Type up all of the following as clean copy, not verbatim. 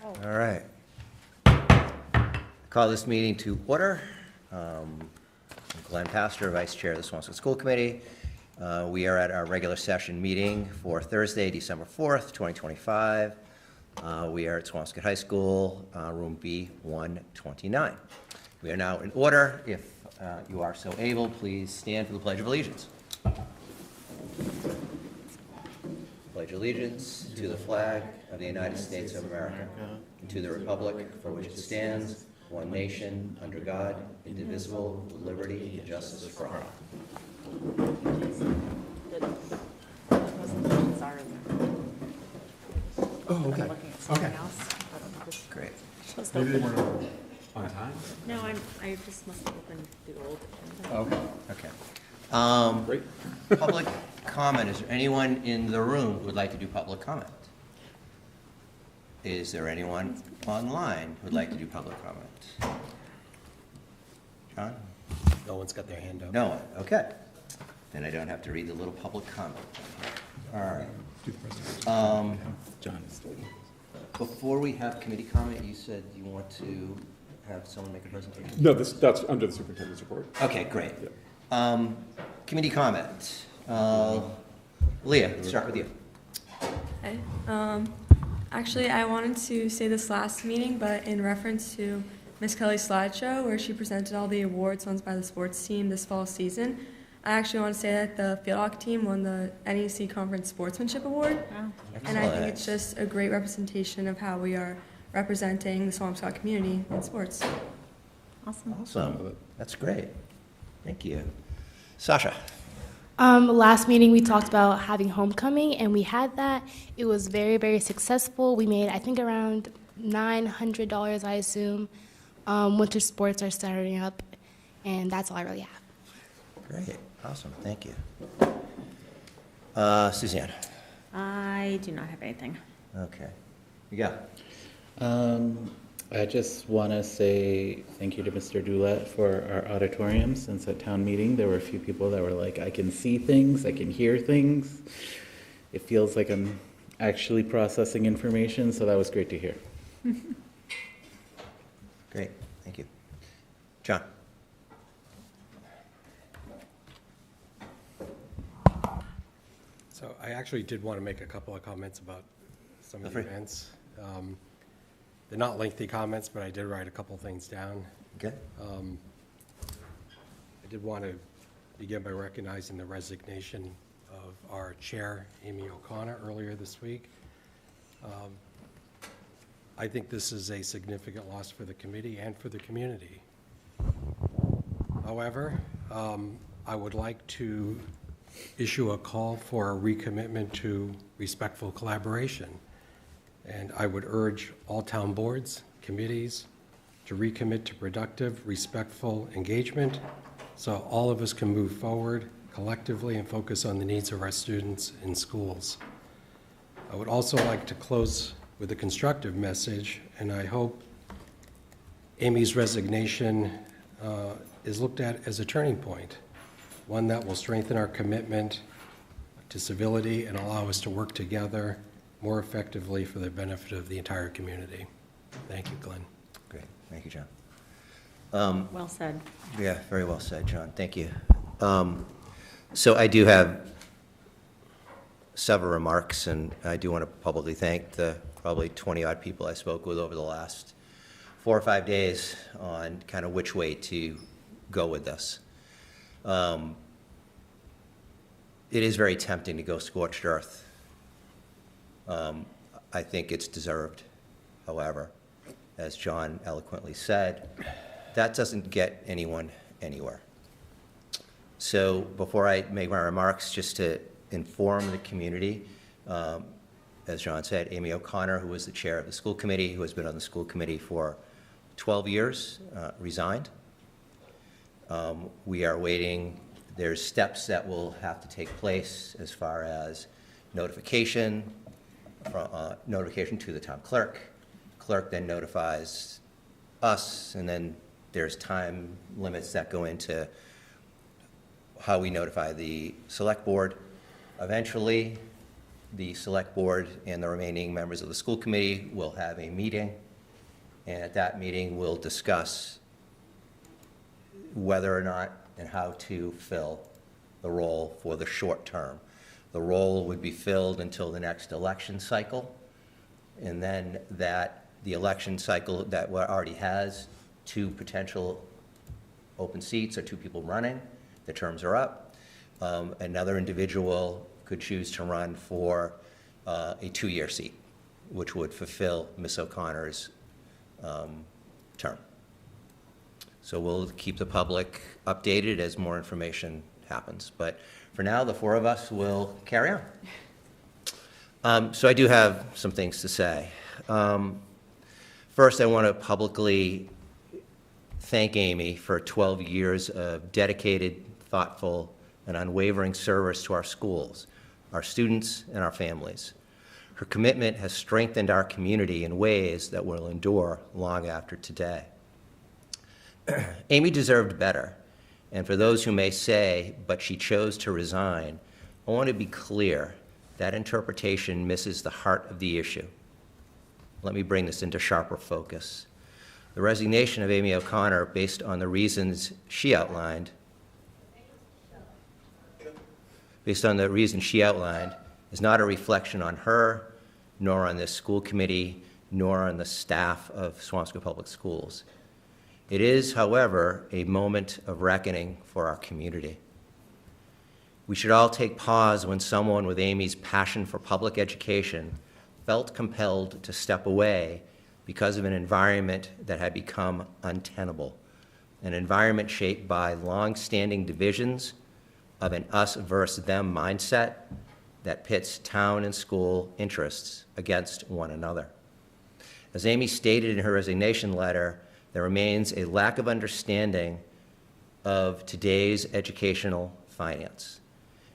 All right. Call this meeting to order. Glenn Pastor, Vice Chair of the Swampscott School Committee. We are at our regular session meeting for Thursday, December 4th, 2025. We are at Swampscott High School, room B129. We are now in order. If you are so able, please stand for the Pledge of Allegiance. Pledge allegiance to the flag of the United States of America, and to the republic for which it stands, one nation, under God, indivisible, with liberty and justice for all. Oh, okay. Okay. Great. Maybe they weren't on time? No, I just must have opened the old agenda. Okay. Okay. Great. Public comment. Is there anyone in the room who would like to do public comment? Is there anyone online who would like to do public comment? John? No one's got their hand up. No one. Okay. Then I don't have to read the little public comment. All right. Do the presentation. John is doing Before we have committee comment, you said you want to have someone make a presentation? No, that's under the superintendent's report. Okay, great. Yeah. Committee comment. Leah, start with you. Hi. Actually, I wanted to say this last meeting, but in reference to Miss Kelly's slideshow, where she presented all the awards won by the sports team this fall season, I actually want to say that the field hockey team won the NEC Conference Sportsmanship Award, and I think it's just a great representation of how we are representing the Swampscott community in sports. Awesome. Awesome. That's great. Thank you. Sasha. Last meeting we talked about having homecoming, and we had that. It was very, very successful. We made, I think, around $900, I assume. Winter sports are starting up, and that's all I really have. Great. Awesome. Thank you. Suzanne. I do not have anything. Okay. You go. I just want to say thank you to Mr. Doulette for our auditorium, since at town meeting there were a few people that were like, I can see things, I can hear things. It feels like I'm actually processing information, so that was great to hear. Great. Thank you. John. So I actually did want to make a couple of comments about some of the events. They're not lengthy comments, but I did write a couple things down. Okay. I did want to begin by recognizing the resignation of our chair, Amy O'Connor, earlier this week. I think this is a significant loss for the committee and for the community. However, I would like to issue a call for a recommitment to respectful collaboration. And I would urge all town boards, committees, to recommit to productive, respectful engagement so all of us can move forward collectively and focus on the needs of our students in schools. I would also like to close with a constructive message, and I hope Amy's resignation is looked at as a turning point, one that will strengthen our commitment to civility and allow us to work together more effectively for the benefit of the entire community. Thank you, Glenn. Great. Thank you, John. Well said. Yeah, very well said, John. Thank you. So I do have several remarks, and I do want to publicly thank the probably 20-odd people I spoke with over the last 4 or 5 days on kind of which way to go with this. It is very tempting to go scorched earth. I think it's deserved. However, as John eloquently said, that doesn't get anyone anywhere. So before I make my remarks, just to inform the community, as John said, Amy O'Connor, who was the chair of the school committee, who has been on the school committee for 12 years, resigned. We are waiting. There's steps that will have to take place as far as notification to the town clerk. Clerk then notifies us, and then there's time limits that go into how we notify the select board. Eventually, the select board and the remaining members of the school committee will have a meeting, and at that meeting, we'll discuss whether or not and how to fill the role for the short term. The role would be filled until the next election cycle, and then the election cycle that already has 2 potential open seats or 2 people running, the terms are up. Another individual could choose to run for a 2-year seat, which would fulfill Ms. O'Connor's term. So we'll keep the public updated as more information happens. But for now, the 4 of us will carry on. So I do have some things to say. First, I want to publicly thank Amy for 12 years of dedicated, thoughtful, and unwavering service to our schools, our students, and our families. Her commitment has strengthened our community in ways that will endure long after today. Amy deserved better, and for those who may say, but she chose to resign, I want to be clear, that interpretation misses the heart of the issue. Let me bring this into sharper focus. The resignation of Amy O'Connor, based on the reasons she outlined, is not a reflection on her, nor on this school committee, nor on the staff of Swampscott Public Schools. It is, however, a moment of reckoning for our community. We should all take pause when someone with Amy's passion for public education felt compelled to step away because of an environment that had become untenable, an environment shaped by long-standing divisions of an us versus them mindset that pits town and school interests against one another. As Amy stated in her resignation letter, there remains a lack of understanding of today's educational finance.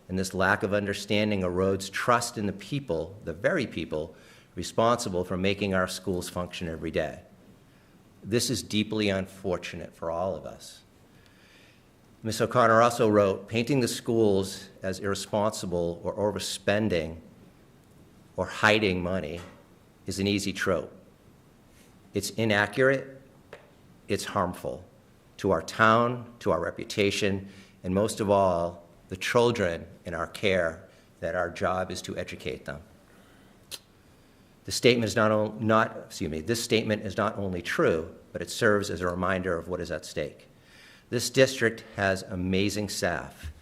And this lack of understanding erodes trust in the people, the very people, responsible for making our schools function every day. This is deeply unfortunate for all of us. Ms. O'Connor also wrote, painting the schools as irresponsible or overspending or hiding money is an easy trope. It's inaccurate, it's harmful to our town, to our reputation, and most of all, the children in our care that our job is to educate them. This statement is not only true, but it serves as a reminder of what is at stake. This district has amazing staff.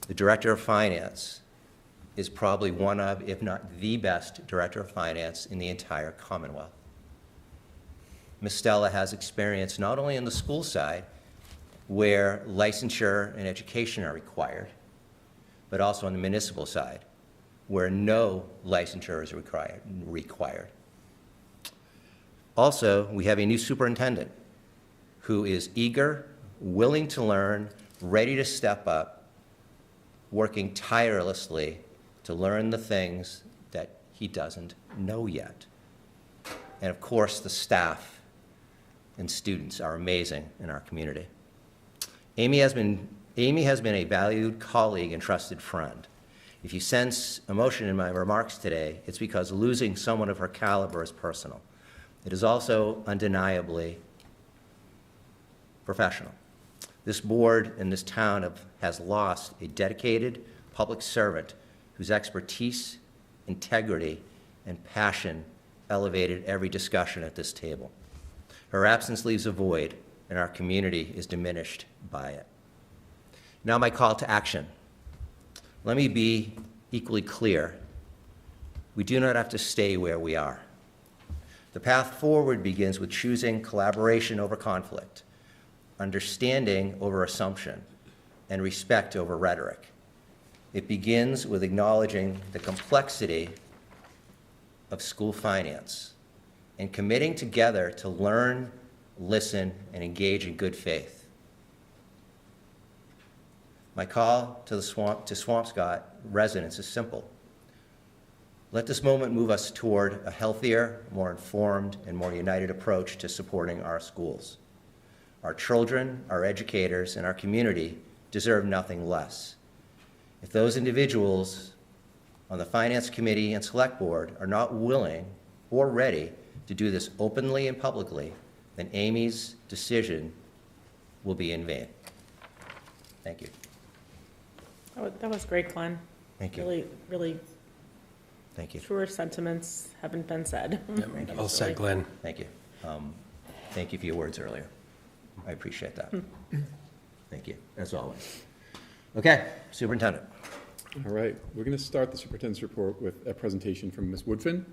The Director of Finance is probably one of, if not the best, Director of Finance in the entire Commonwealth. Ms. Stella has experience not only on the school side, where licensure and education are required, but also on the municipal side, where no licensure is required. Also, we have a new superintendent who is eager, willing to learn, ready to step up, working tirelessly to learn the things that he doesn't know yet. And of course, the staff and students are amazing in our community. Amy has been a valued colleague and trusted friend. If you sense emotion in my remarks today, it's because losing someone of her caliber is personal. It is also undeniably professional. This board and this town has lost a dedicated public servant whose expertise, integrity, and passion elevated every discussion at this table. Her absence leaves a void, and our community is diminished by it. Now my call to action. Let me be equally clear. We do not have to stay where we are. The path forward begins with choosing collaboration over conflict, understanding over assumption, and respect over rhetoric. It begins with acknowledging the complexity of school finance and committing together to learn, listen, and engage in good faith. My call to Swampscott residents is simple. Let this moment move us toward a healthier, more informed, and more united approach to supporting our schools. Our children, our educators, and our community deserve nothing less. If those individuals on the Finance Committee and Select Board are not willing or ready to do this openly and publicly, then Amy's decision will be in vain. Thank you. That was great, Glenn. Thank you. Really, really Thank you. truer sentiments haven't been said. Well said, Glenn. Thank you. Thank you for your words earlier. I appreciate that. Thank you, as always. Okay, Superintendent. All right, we're going to start the superintendent's report with a presentation from Ms. Woodfin.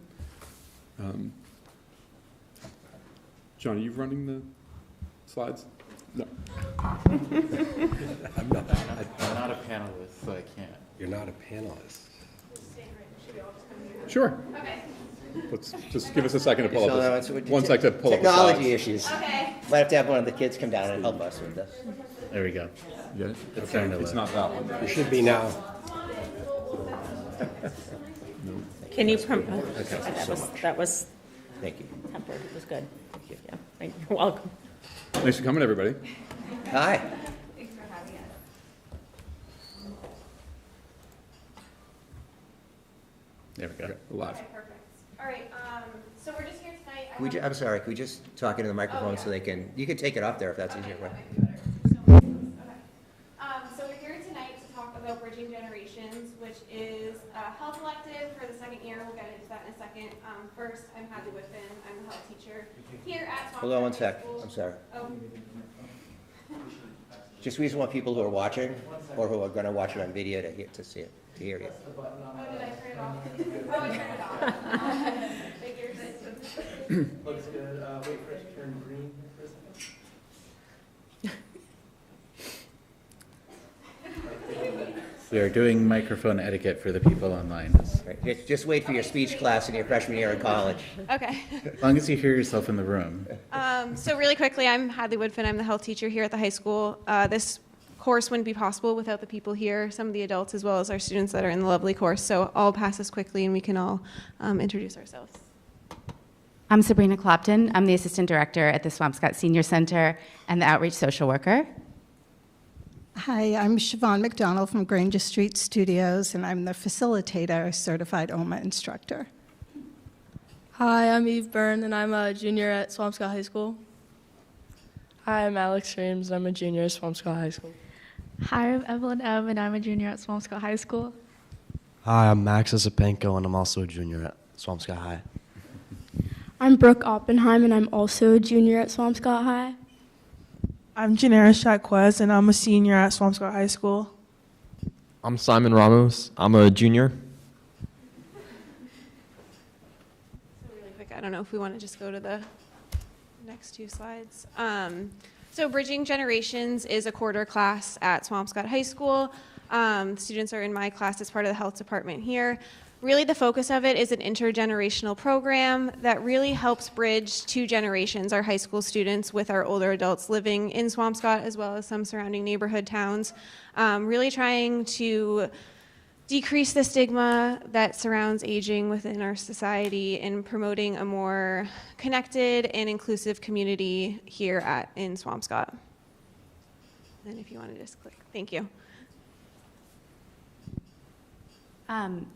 John, are you running the slides? No. I'm not a panelist, so I can't. You're not a panelist. Sure. Okay. Let's just give us a second to pull So, up this. One sec to pull up the Technology slides. issues. Okay. Might have to have one of the kids come down and help us with this. There we go. You get it? It's Okay, starting to it's load. not that one. You should be now. Can you, Okay, that was thank you. tempered, it was good. Yeah, you're welcome. Thanks for coming, everybody. Hi. There we go. Okay, we're live. Okay, perfect. All right, so we're just here tonight. I'm sorry, can we just talk into the microphone so they can, you can take it up there if that's easier. Okay, Right? that might be better. So we're here tonight to talk about Bridging Generations, which is a health elective for the second year. We'll get into that in a second. First, I'm Hadley Whitfin. I'm the health teacher here at Swampscott Hold on one High sec, School. I'm sorry. Oh, Just we just want people who are watching or who are going to watch it on video to see it, to hear you. oh, did I turn it off? Oh, I turned it off. Figures. Looks good. Wait for it to turn green for a second. We are doing microphone etiquette for the people online. Right, just wait for your speech class in your freshman year in college. Okay. As long as you hear yourself in the room. So really quickly, I'm Hadley Woodfin. I'm the health teacher here at the high school. This course wouldn't be possible without the people here, some of the adults as well as our students that are in the lovely course. So I'll pass this quickly and we can all introduce ourselves. I'm Sabrina Clopton. I'm the Assistant Director at the Swampscott Senior Center and the Outreach Social Worker. Hi, I'm Siobhan McDonald from Granger Street Studios, and I'm the facilitator, certified OMA instructor. Hi, I'm Eve Byrne, and I'm a junior at Swampscott High School. Hi, I'm Alex Reams, and I'm a junior at Swampscott High School. Hi, I'm Evelyn M., and I'm a junior at Swampscott High School. Hi, I'm Max Zapenko, and I'm also a junior at Swampscott High. I'm Brooke Oppenheim, and I'm also a junior at Swampscott High. I'm Janera Shaquez, and I'm a senior at Swampscott High School. I'm Simon Ramos. I'm a junior. So really quick, I don't know if we want to just go to the next two slides. So Bridging Generations is a quarter class at Swampscott High School. Students are in my class as part of the health department here. Really the focus of it is an intergenerational program that really helps bridge two generations, our high school students with our older adults living in Swampscott as well as some surrounding neighborhood towns. Really trying to decrease the stigma that surrounds aging within our society and promoting a more connected and inclusive community here in Swampscott. And if you want to just click, thank you.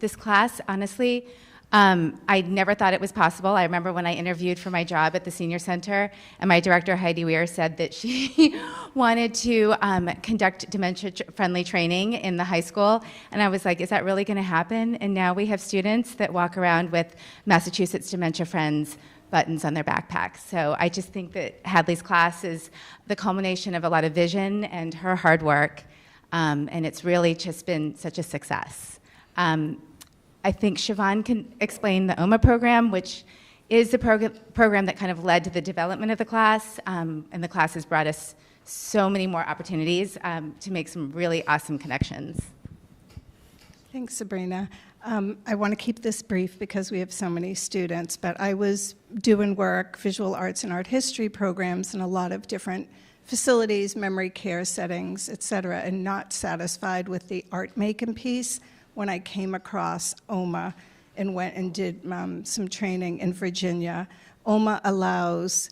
This class, honestly, I never thought it was possible. I remember when I interviewed for my job at the senior center, and my director, Heidi Weir, said that she wanted to conduct dementia-friendly training in the high school. And I was like, is that really going to happen? And now we have students that walk around with Massachusetts Dementia Friends buttons on their backpacks. So I just think that Hadley's class is the culmination of a lot of vision and her hard work. And it's really just been such a success. I think Siobhan can explain the OMA program, which is the program that kind of led to the development of the class, and the class has brought us so many more opportunities to make some really awesome connections. Thanks, Sabrina. I want to keep this brief because we have so many students, but I was doing work, visual arts and art history programs in a lot of different facilities, memory care settings, et cetera, and not satisfied with the art making piece when I came across OMA and went and did some training in Virginia. OMA allows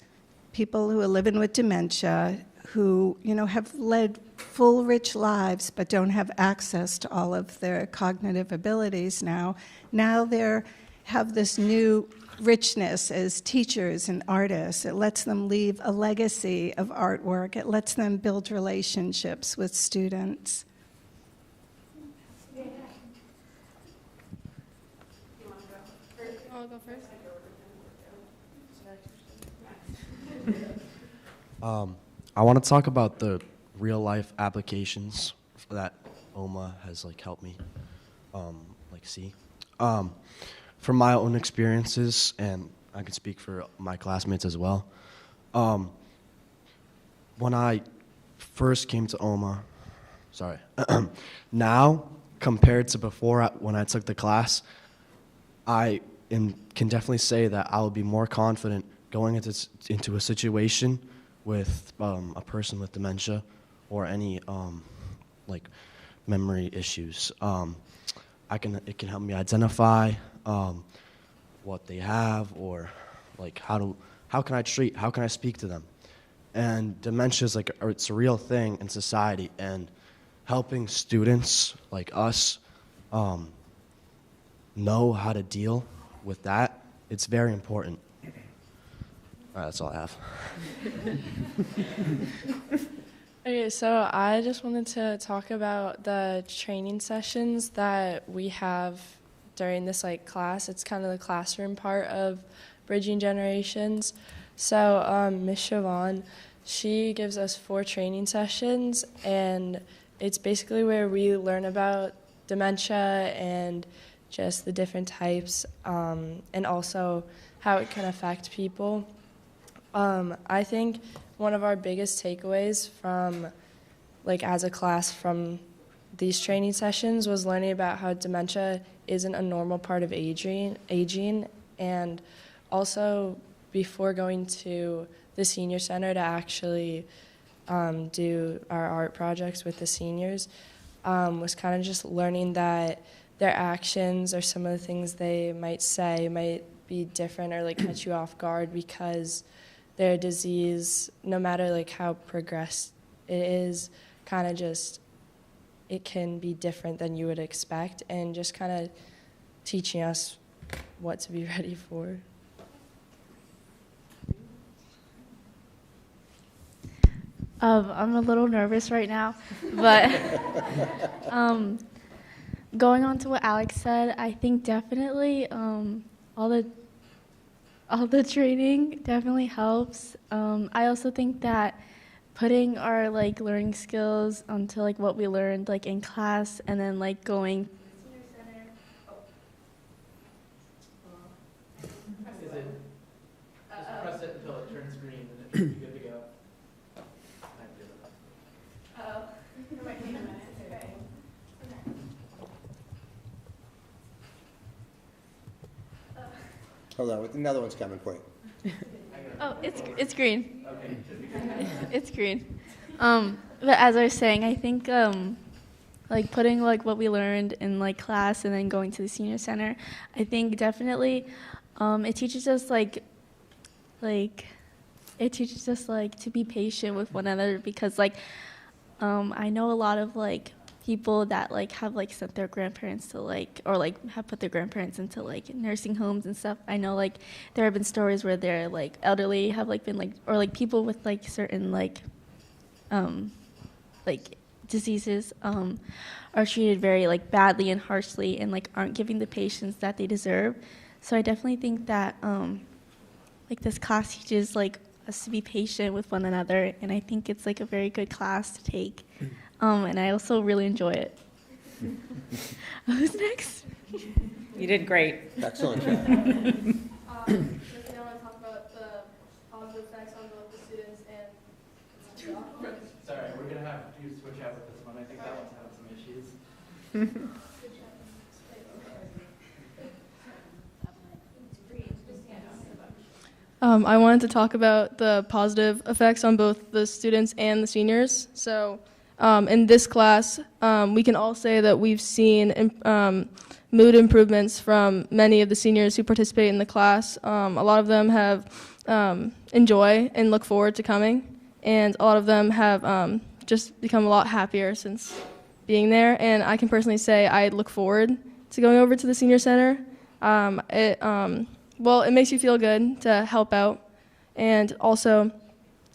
people who are living with dementia, who, have led full, rich lives but don't have access to all of their cognitive abilities now. Now they have this new richness as teachers and artists. It lets them leave a legacy of artwork. It lets them build relationships with students. I'll go first. I want to talk about the real life applications that OMA has helped me see. From my own experiences, and I can speak for my classmates as well. When I first came to OMA, now compared to before when I took the class, I can definitely say that I will be more confident going into a situation with a person with dementia or any memory issues. It can help me identify what they have, or how can I speak to them. And dementia is it's a real thing in society, and helping students like us know how to deal with that, it's very important. All right, that's all I have. Okay, so I just wanted to talk about the training sessions that we have during this class. It's kind of the classroom part of Bridging Generations. So Ms. Siobhan, she gives us 4 training sessions, and it's basically where we learn about dementia and just the different types, and also how it can affect people. I think one of our biggest takeaways from, as a class from these training sessions was learning about how dementia isn't a normal part of aging, and also before going to the senior center to actually do our art projects with the seniors, was kind of just learning that their actions or some of the things they might say might be different or catch you off guard because their disease, no matter how progressed it is, kind of just, it can be different than you would expect, and just kind of teaching us what to be ready for. I'm a little nervous right now, but going on to what Alex said, I think definitely all the training definitely helps. I also think that putting our learning skills onto what we learned in class, and then going Press it until it turns green, and it should be good to go. It might take a minute. Okay. Hold on, another one's coming for you. Oh, it's green. Okay. It's green. But as I was saying, I think putting what we learned in class and then going to the senior center, I think definitely it teaches us to be patient with one another, because I know a lot of people that have sent their grandparents to or have put their grandparents into nursing homes and stuff. I know there have been stories where their elderly have been or people with certain diseases are treated very badly and harshly, and aren't given the patience that they deserve. So I definitely think that this class teaches us to be patient with one another, and I think it's a very good class to take. And I also really enjoy it. Who's next? You did great. Excellent. I want to talk about the positive effects on both the students and. Sorry, we're going to have to switch out with this one. I think that one's having some issues. I wanted to talk about the positive effects on both the students and the seniors. So in this class, we can all say that we've seen mood improvements from many of the seniors who participate in the class. A lot of them have enjoy and look forward to coming. and a lot of them have just become a lot happier since being there. And I can personally say I look forward to going over to the senior center. It makes you feel good to help out, and also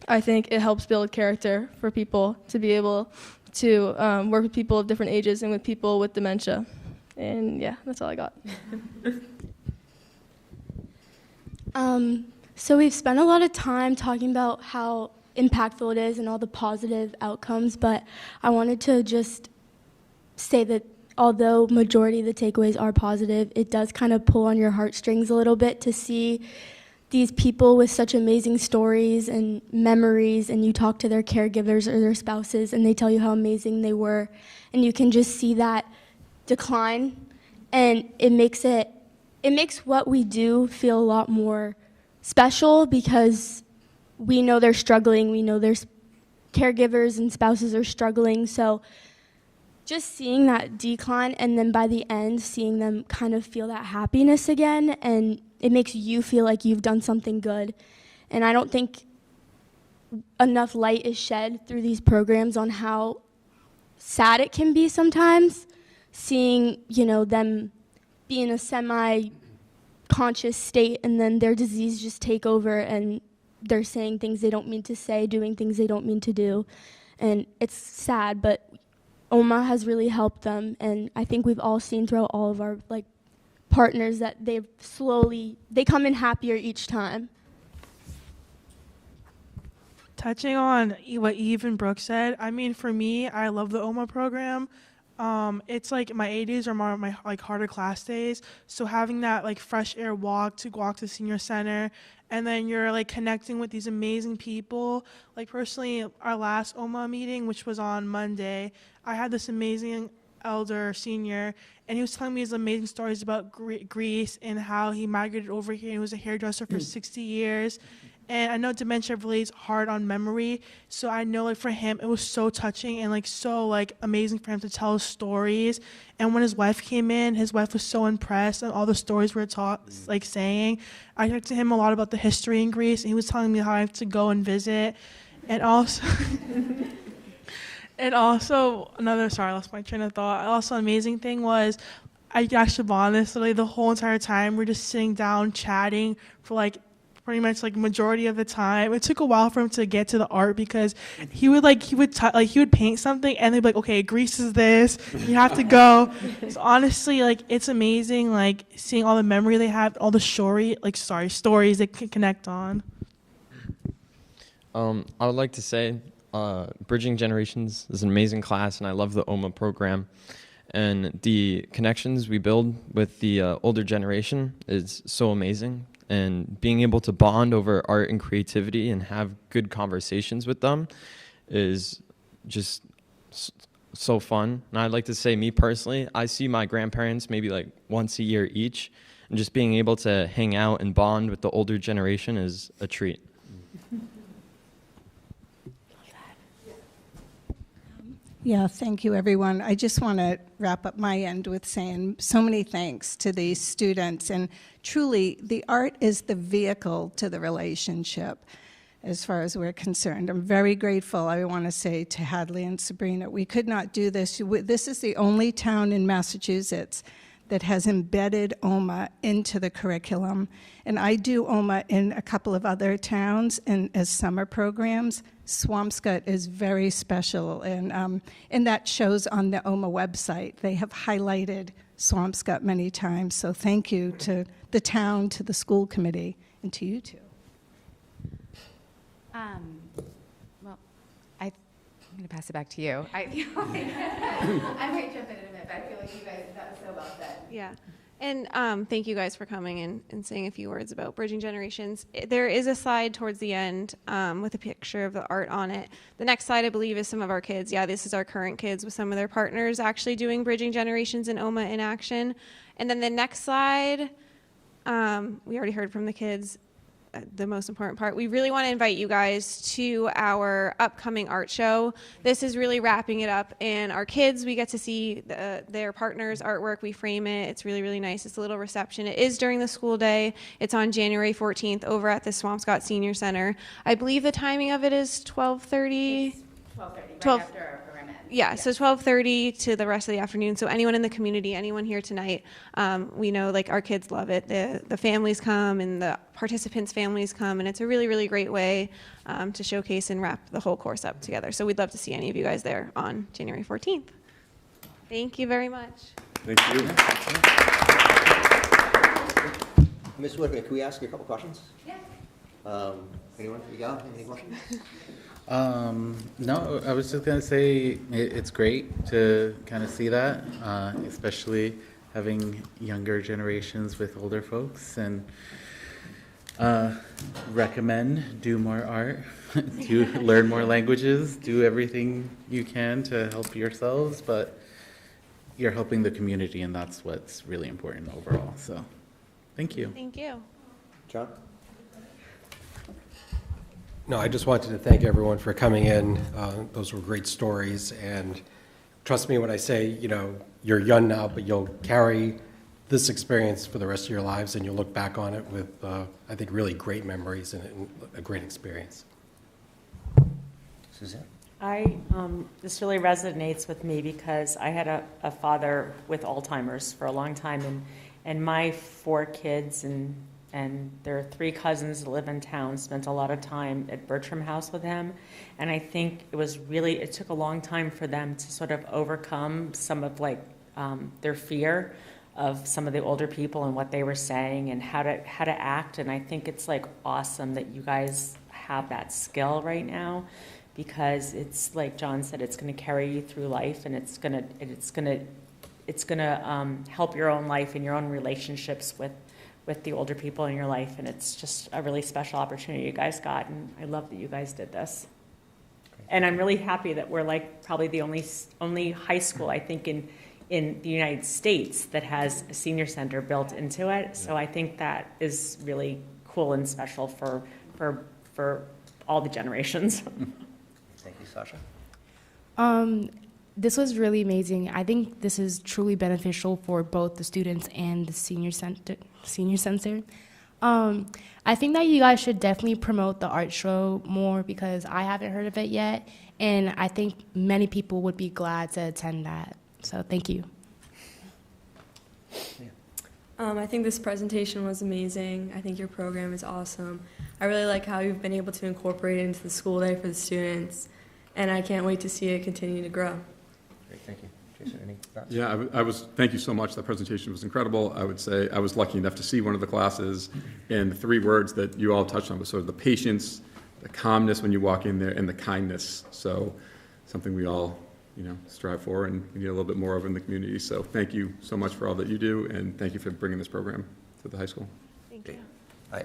I think it helps build character for people to be able to work with people of different ages and with people with dementia. And yeah, that's all I got. So we've spent a lot of time talking about how impactful it is and all the positive outcomes, but I wanted to just say that although majority of the takeaways are positive, it does kind of pull on your heartstrings a little bit to see these people with such amazing stories and memories, and you talk to their caregivers or their spouses and they tell you how amazing they were, and you can just see that decline, and it makes what we do feel a lot more special because we know they're struggling, we know their caregivers and spouses are struggling. So just seeing that decline, and then by the end seeing them kind of feel that happiness again, and it makes you feel like you've done something good. And I don't think enough light is shed through these programs on how sad it can be sometimes, seeing, them be in a semi-conscious state and then their disease just take over and they're saying things they don't mean to say, doing things they don't mean to do. And it's sad, but OMA has really helped them, and I think we've all seen throughout all of our partners that they come in happier each time. Touching on what Eve and Brooke said, I mean, for me, I love the OMA program. It's like my A days are more of my harder class days, so having that fresh air walk to senior center, and then you're connecting with these amazing people. Personally, our last OMA meeting, which was on Monday, I had this amazing elder senior, and he was telling me his amazing stories about Greece and how he migrated over here and he was a hairdresser for 60 years. And I know dementia really is hard on memory, so I know for him it was so touching and so amazing for him to tell his stories. And when his wife came in, his wife was so impressed and all the stories we were saying. I talked to him a lot about the history in Greece, and he was telling me how I have to go and visit. And also I lost my train of thought. Also, amazing thing was I got Siobhan literally the whole entire time. We're just sitting down chatting for pretty much majority of the time. It took a while for him to get to the art because he would paint something and they'd be like, okay, Greece is this, you have to go. So honestly, it's amazing seeing all the memory they have, all the stories they can connect on. I would like to say Bridging Generations is an amazing class, and I love the OMA program. And the connections we build with the older generation is so amazing. And being able to bond over art and creativity and have good conversations with them is just so fun. And I'd like to say, me personally, I see my grandparents maybe once a year each, and just being able to hang out and bond with the older generation is a treat. Yeah, thank you, everyone. I just want to wrap up my end with saying so many thanks to these students. And truly, the art is the vehicle to the relationship as far as we're concerned. I'm very grateful, I want to say, to Hadley and Sabrina. We could not do this. This is the only town in Massachusetts that has embedded OMA into the curriculum. And I do OMA in a couple of other towns as summer programs. Swampscott is very special, and that shows on the OMA website. They have highlighted Swampscott many times, so thank you to the town, to the school committee, and to you two. Well, I'm going to pass it back to you. I feel I might jump in a minute, but I feel like you guys, that was so well said. Yeah. And thank you guys for coming and saying a few words about Bridging Generations. There is a slide towards the end with a picture of the art on it. The next slide, I believe, is some of our kids. Yeah, this is our current kids with some of their partners actually doing Bridging Generations and OMA in action. And then the next slide, we already heard from the kids. the most important part. We really want to invite you guys to our upcoming art show. This is really wrapping it up, and our kids, we get to see their partners' artwork. We frame it. It's really, really nice. It's a little reception. It is during the school day. It's on January 14th over at the Swampscott Senior Center. I believe the timing of it is 12:30. 12:30, right after our program ends. Yeah, so 12:30 to the rest of the afternoon. So anyone in the community, anyone here tonight, we know like our kids love it. The families come and the participants' families come, and it's a really, really great way to showcase and wrap the whole course up together. So we'd love to see any of you guys there on January 14th. Thank you very much. Thank you. Ms. Woodman, can we ask you a couple questions? Yeah. Anyone? Miguel, any questions? No, I was just gonna say it's great to kind of see that, especially having younger generations with older folks, and recommend do more art, do learn more languages, do everything you can to help yourselves, but you're helping the community, and that's what's really important overall. So, thank you. Thank you. John? No, I just wanted to thank everyone for coming in. Those were great stories, and trust me when I say, you know, you're young now, but you'll carry this experience for the rest of your lives, and you'll look back on it with, I think, really great memories and a great experience. Suzanne? This really resonates with me because I had a father with Alzheimer's for a long time, and my 4 kids and their 3 cousins that live in town spent a lot of time at Bertram House with him. And I think it took a long time for them to sort of overcome some of their fear of some of the older people and what they were saying and how to act. And I think it's like awesome that you guys have that skill right now, because it's like John said, it's going to carry you through life, and it's going to help your own life and your own relationships with the older people in your life, and it's just a really special opportunity you guys got, and I love that you guys did this. And I'm really happy that we're like probably the only high school, I think, in the United States that has a senior center built into it. So I think that is really cool and special for all the generations. Thank you, Sasha. This was really amazing. I think this is truly beneficial for both the students and the senior center. I think that you guys should definitely promote the art show more, because I haven't heard of it yet, and I think many people would be glad to attend that. So thank you. I think this presentation was amazing. I think your program is awesome. I really like how you've been able to incorporate it into the school day for the students, and I can't wait to see it continue to grow. Great, thank you. Jason, any thoughts? Yeah, thank you so much. That presentation was incredible. I would say I was lucky enough to see one of the classes, and the 3 words that you all touched on was sort of the patience, the calmness when you walk in there, and the kindness. So something we all, strive for, and we need a little bit more of in the community. So thank you so much for all that you do, and thank you for bringing this program to the high school. Thank you.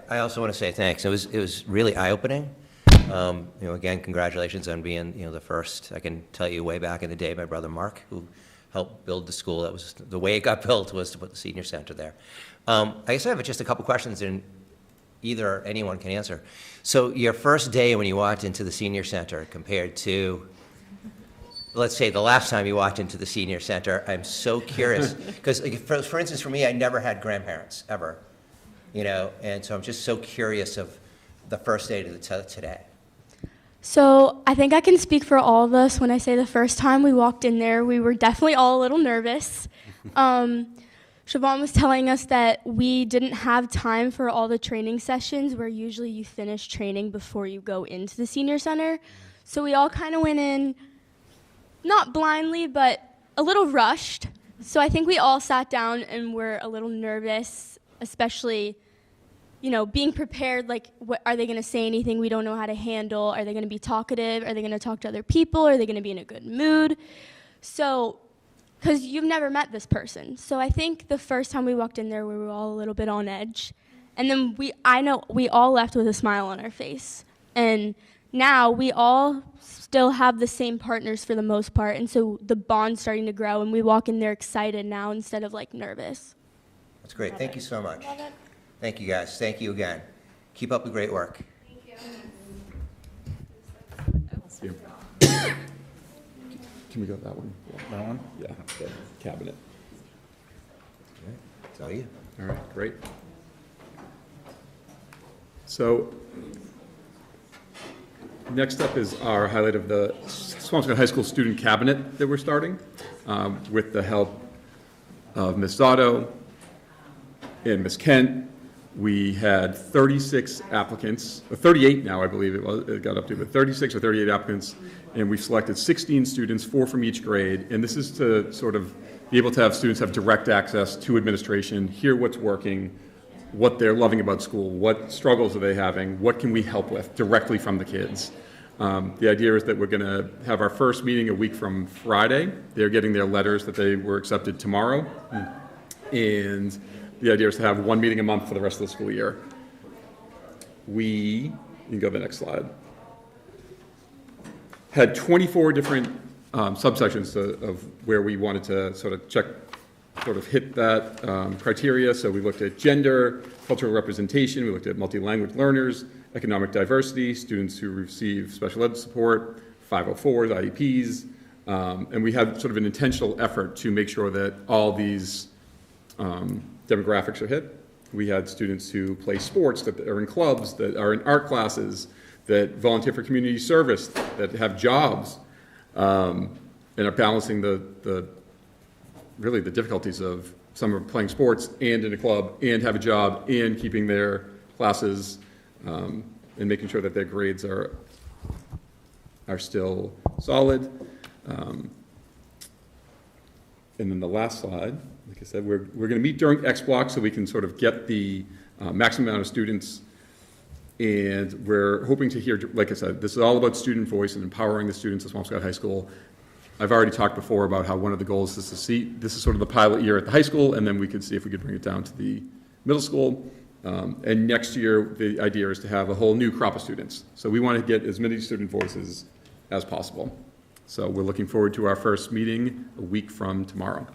I also want to say thanks. It was really eye-opening. Again, congratulations on being, the first. I can tell you way back in the day, my brother Mark, who helped build the school. That was the way it got built, was to put the senior center there. I guess I have just a couple questions, and either anyone can answer. So your first day when you walked into the senior center compared to, let's say, the last time you walked into the senior center, I'm so curious. Because, for instance, for me, I never had grandparents, ever. And so I'm just so curious of the first day to today. So I think I can speak for all of us when I say the first time we walked in there, we were definitely all a little nervous. Siobhan was telling us that we didn't have time for all the training sessions where usually you finish training before you go into the senior center. So we all kind of went in, not blindly, but a little rushed. So I think we all sat down and were a little nervous, especially being prepared, like, are they going to say anything we don't know how to handle? Are they going to be talkative? Are they going to talk to other people? Are they going to be in a good mood? So, because you've never met this person. So I think the first time we walked in there, we were all a little bit on edge. And then I know we all left with a smile on our face. And now we all still have the same partners for the most part. And so the bond's starting to grow, and we walk in there excited now instead of, nervous. That's great. Thank you so much. Thank you, guys. Thank you again. Keep up the great work. You. Can we go to that one? That one? Yeah, the cabinet. It's all you. All right, great. So next up is our highlight of the Swampscott High School Student Cabinet that we're starting with the help of Ms. Zotto and Ms. Kent. We had 36 applicants, or 38 now, I believe it got up to, but 36 or 38 applicants, and we've selected 16 students, 4 from each grade, and this is to sort of be able to have students have direct access to administration, hear what's working, what they're loving about school, what struggles are they having, what can we help with directly from the kids. The idea is that we're going to have our first meeting a week from Friday. They're getting their letters that they were accepted tomorrow, and the idea is to have 1 meeting a month for the rest of the school year. You can go to the next slide, had 24 different subsections of where we wanted to sort of hit that criteria. So we looked at gender, cultural representation, we looked at multi-language learners, economic diversity, students who receive special ed support, 504s, IEPs, and we had sort of an intentional effort to make sure that all these demographics are hit. We had students who play sports, that are in clubs, that are in art classes, that volunteer for community service, that have jobs, and are balancing really the difficulties of some are playing sports and in a club and have a job and keeping their classes and making sure that their grades are still solid. And then the last slide, like I said, we're going to meet during X block so we can sort of get the maximum amount of students. And we're hoping to hear, like I said, this is all about student voice and empowering the students at Swampscott High School. I've already talked before about how one of the goals is to see, this is sort of the pilot year at the high school, and then we could see if we could bring it down to the middle school. And next year, the idea is to have a whole new crop of students. So we want to get as many student voices as possible. So we're looking forward to our first meeting a week from tomorrow.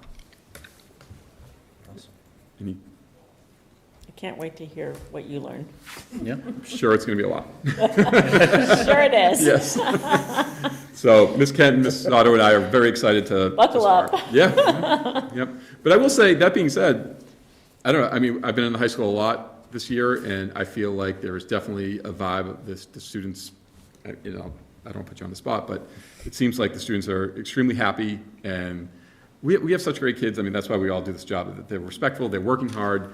I can't wait to hear what you learned. Yeah. I'm sure it's going to be a lot. Sure it is. Yes. So Ms. Kent and Ms. Otto and I are very excited to buckle up. Yeah. Yep. But I will say, that being said, I don't know. I mean, I've been in the high school a lot this year, and I feel like there is definitely a vibe of this. The students, you know, I don't put you on the spot, but it seems like the students are extremely happy, and we have such great kids. I mean, that's why we all do this job. They're respectful. They're working hard.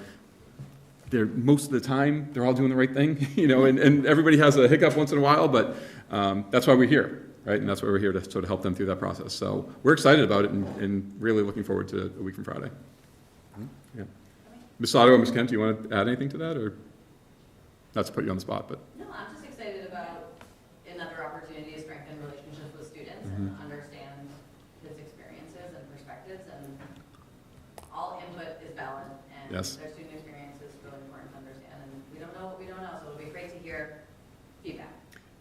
Most of the time, they're all doing the right thing, you know, and everybody has a hiccup once in a while, but that's why we're here, right? And that's why we're here to sort of help them through that process. So we're excited about it and really looking forward to a week from Friday. Yeah. Ms. Otto and Ms. Kent, do you want to add anything to that, or not to put you on the spot? But no, I'm just excited about another opportunity to strengthen relationships with students and understand kids' experiences and perspectives, and all input is valid, and yes. their student experience is really important to understand, and we don't know what we don't know, so it'll be great to hear feedback.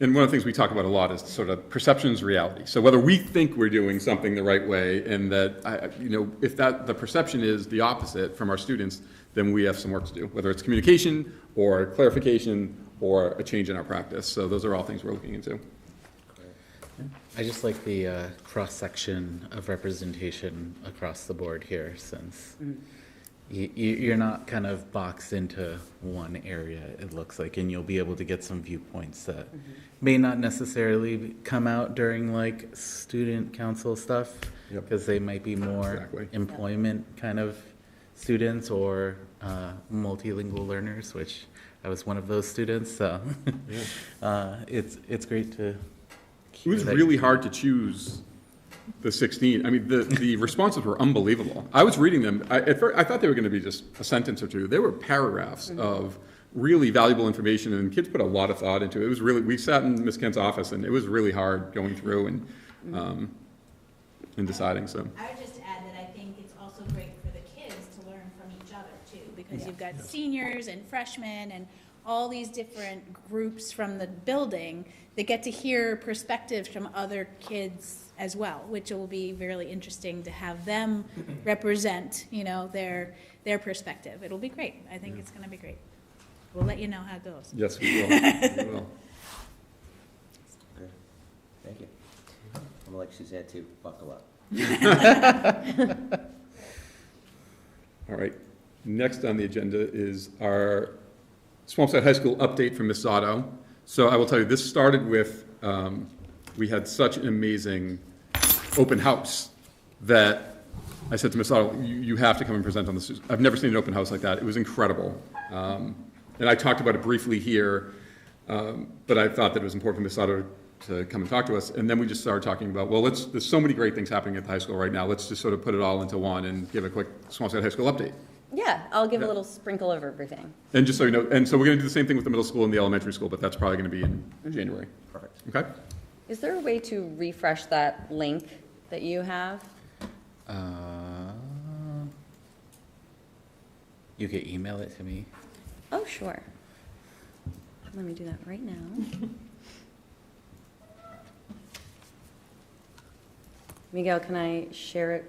And one of the things we talk about a lot is sort of perception is reality. So whether we think we're doing something the right way, and that, you know, if the perception is the opposite from our students, then we have some work to do, whether it's communication or clarification or a change in our practice. So those are all things we're looking into. I just like the cross-section of representation across the board here, since you're not kind of boxed into one area, it looks like, and you'll be able to get some viewpoints that may not necessarily come out during like student council stuff, because they might be more employment kind of students or multilingual learners, which I was one of those students, so it's great to. It was really hard to choose the 16. I mean, the responses were unbelievable. I was reading them. At first, I thought they were going to be just a sentence or two. They were paragraphs of really valuable information, and kids put a lot of thought into it. It was really, we sat in Ms. Kent's office, and it was really hard going through and deciding. So I would just add that I think it's also great for the kids to learn from each other too, because you've got seniors and freshmen and all these different groups from the building that get to hear perspectives from other kids as well, which will be really interesting to have them represent, you know, their perspective. It'll be great. I think it's going to be great. We'll let you know how it goes. Yes, we will. We will. Good. Thank you. I'm like Suzanne too, buckle up. All right. Next on the agenda is our Swampscott High School update from Ms. Otto. So I will tell you, this started with, we had such an amazing open house that I said to Ms. Otto, you have to come and present on this. I've never seen an open house like that. It was incredible. And I talked about it briefly here, but I thought that it was important for Ms. Otto to come and talk to us. And then we just started talking about, well, there's so many great things happening at the high school right now. Let's just sort of put it all into one and give a quick Swampscott High School update. Yeah, I'll give Yeah. a little sprinkle of everything. And just so you know, and so we're going to do the same thing with the middle school and the elementary school, but that's probably going to be in January. Perfect. Okay? Is there a way to refresh that link that you have? You could email it to me. Oh, sure. Let me do that right now. Miguel, can I share it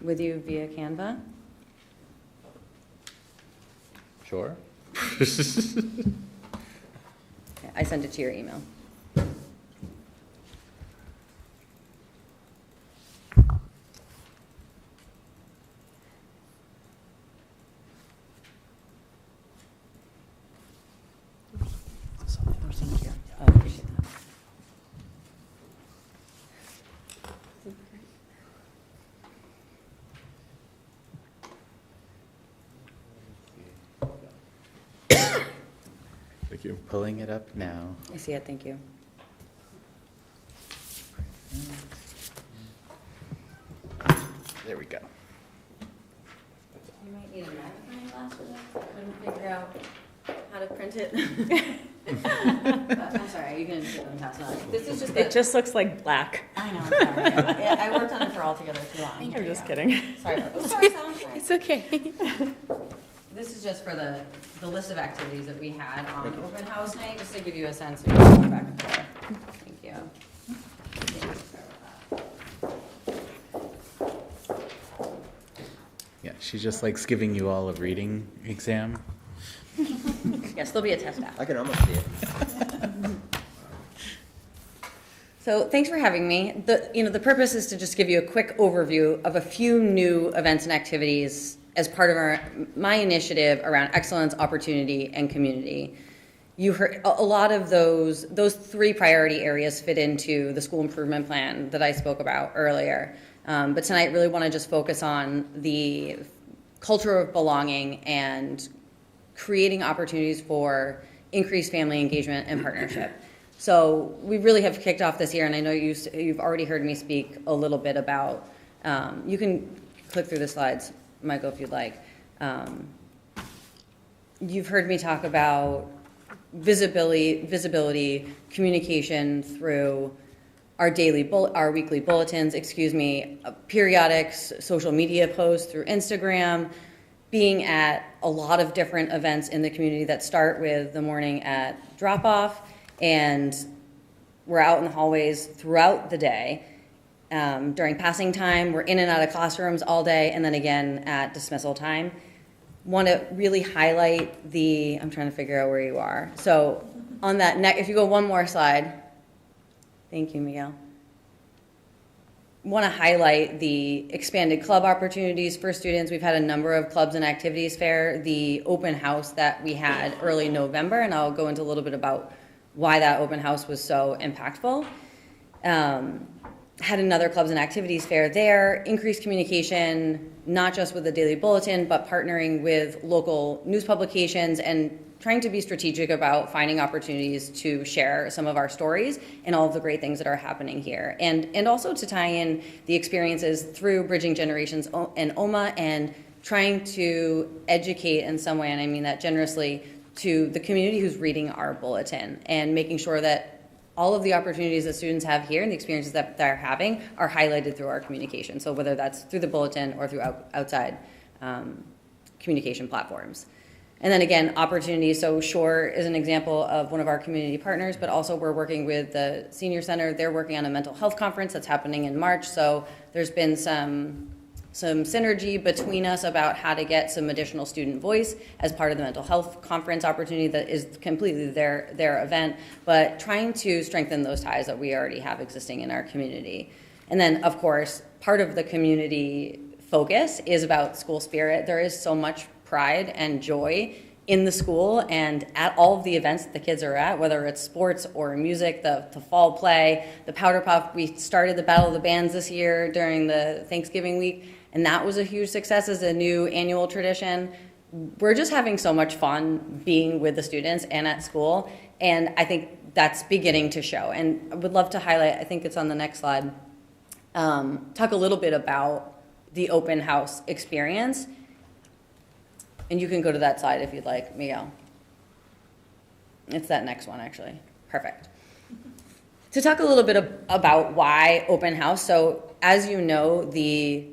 with you via Canva? Sure. Okay, I sent it to your email. Oh, thank you. I appreciate that. Thank you. Pulling it up now. I see it, thank you. There we go. You might need a magnifying glass for this. I couldn't figure out how to print it. I'm sorry, you can sit on the pass it on. This is just. It just looks like black. I know, I'm sorry. Yeah, I worked on it for altogether too long. I'm just kidding. Sorry about that. Sorry, Sal, sorry. It's okay. This is just for the list of activities that we had on open house night, just to give you a sense of going back and forth. Thank you. Yeah, she just likes giving you all a reading exam. Yes, there'll be a test after. I can almost see it. So thanks for having me. The purpose is to just give you a quick overview of a few new events and activities as part of my initiative around excellence, opportunity, and community. You heard a lot of those three priority areas fit into the school improvement plan that I spoke about earlier. But tonight, really want to just focus on the culture of belonging and creating opportunities for increased family engagement and partnership. So we really have kicked off this year, and I know you've already heard me speak a little bit about, you can click through the slides, Michael, if you'd like. You've heard me talk about visibility, communication through our weekly bulletins, periodic social media posts through Instagram, being at a lot of different events in the community that start with the morning at drop-off, and we're out in the hallways throughout the day. During passing time, we're in and out of classrooms all day, and then again at dismissal time. Want to really highlight I'm trying to figure out where you are. So on that if you go one more slide. Thank you, Miguel. Want to highlight the expanded club opportunities for students. We've had a number of clubs and activities fair. The open house that we had early November, and I'll go into a little bit about why that open house was so impactful. Had another clubs and activities fair there, increased communication, not just with the daily bulletin, but partnering with local news publications and trying to be strategic about finding opportunities to share some of our stories and all of the great things that are happening here. And also to tie in the experiences through Bridging Generations and OMA and trying to educate in some way, and I mean that generously, to the community who's reading our bulletin and making sure that all of the opportunities that students have here and the experiences that they're having are highlighted through our communication. So whether that's through the bulletin or through outside communication platforms. And then again, opportunities. So Shore is an example of one of our community partners, but also we're working with the Senior Center. They're working on a mental health conference that's happening in March. So there's been some synergy between us about how to get some additional student voice as part of the mental health conference opportunity that is completely their event, but trying to strengthen those ties that we already have existing in our community. And then, of course, part of the community focus is about school spirit. There is so much pride and joy in the school and at all of the events that the kids are at, whether it's sports or music, the fall play, the Powder Puff. We started the Battle of the Bands this year during the Thanksgiving week, and that was a huge success as a new annual tradition. We're just having so much fun being with the students and at school, and I think that's beginning to show. And I would love to highlight, I think it's on the next slide, talk a little bit about the open house experience. And you can go to that slide if you'd like, Miguel. It's that next one, actually. Perfect. To talk a little bit about why open house. So as you know, the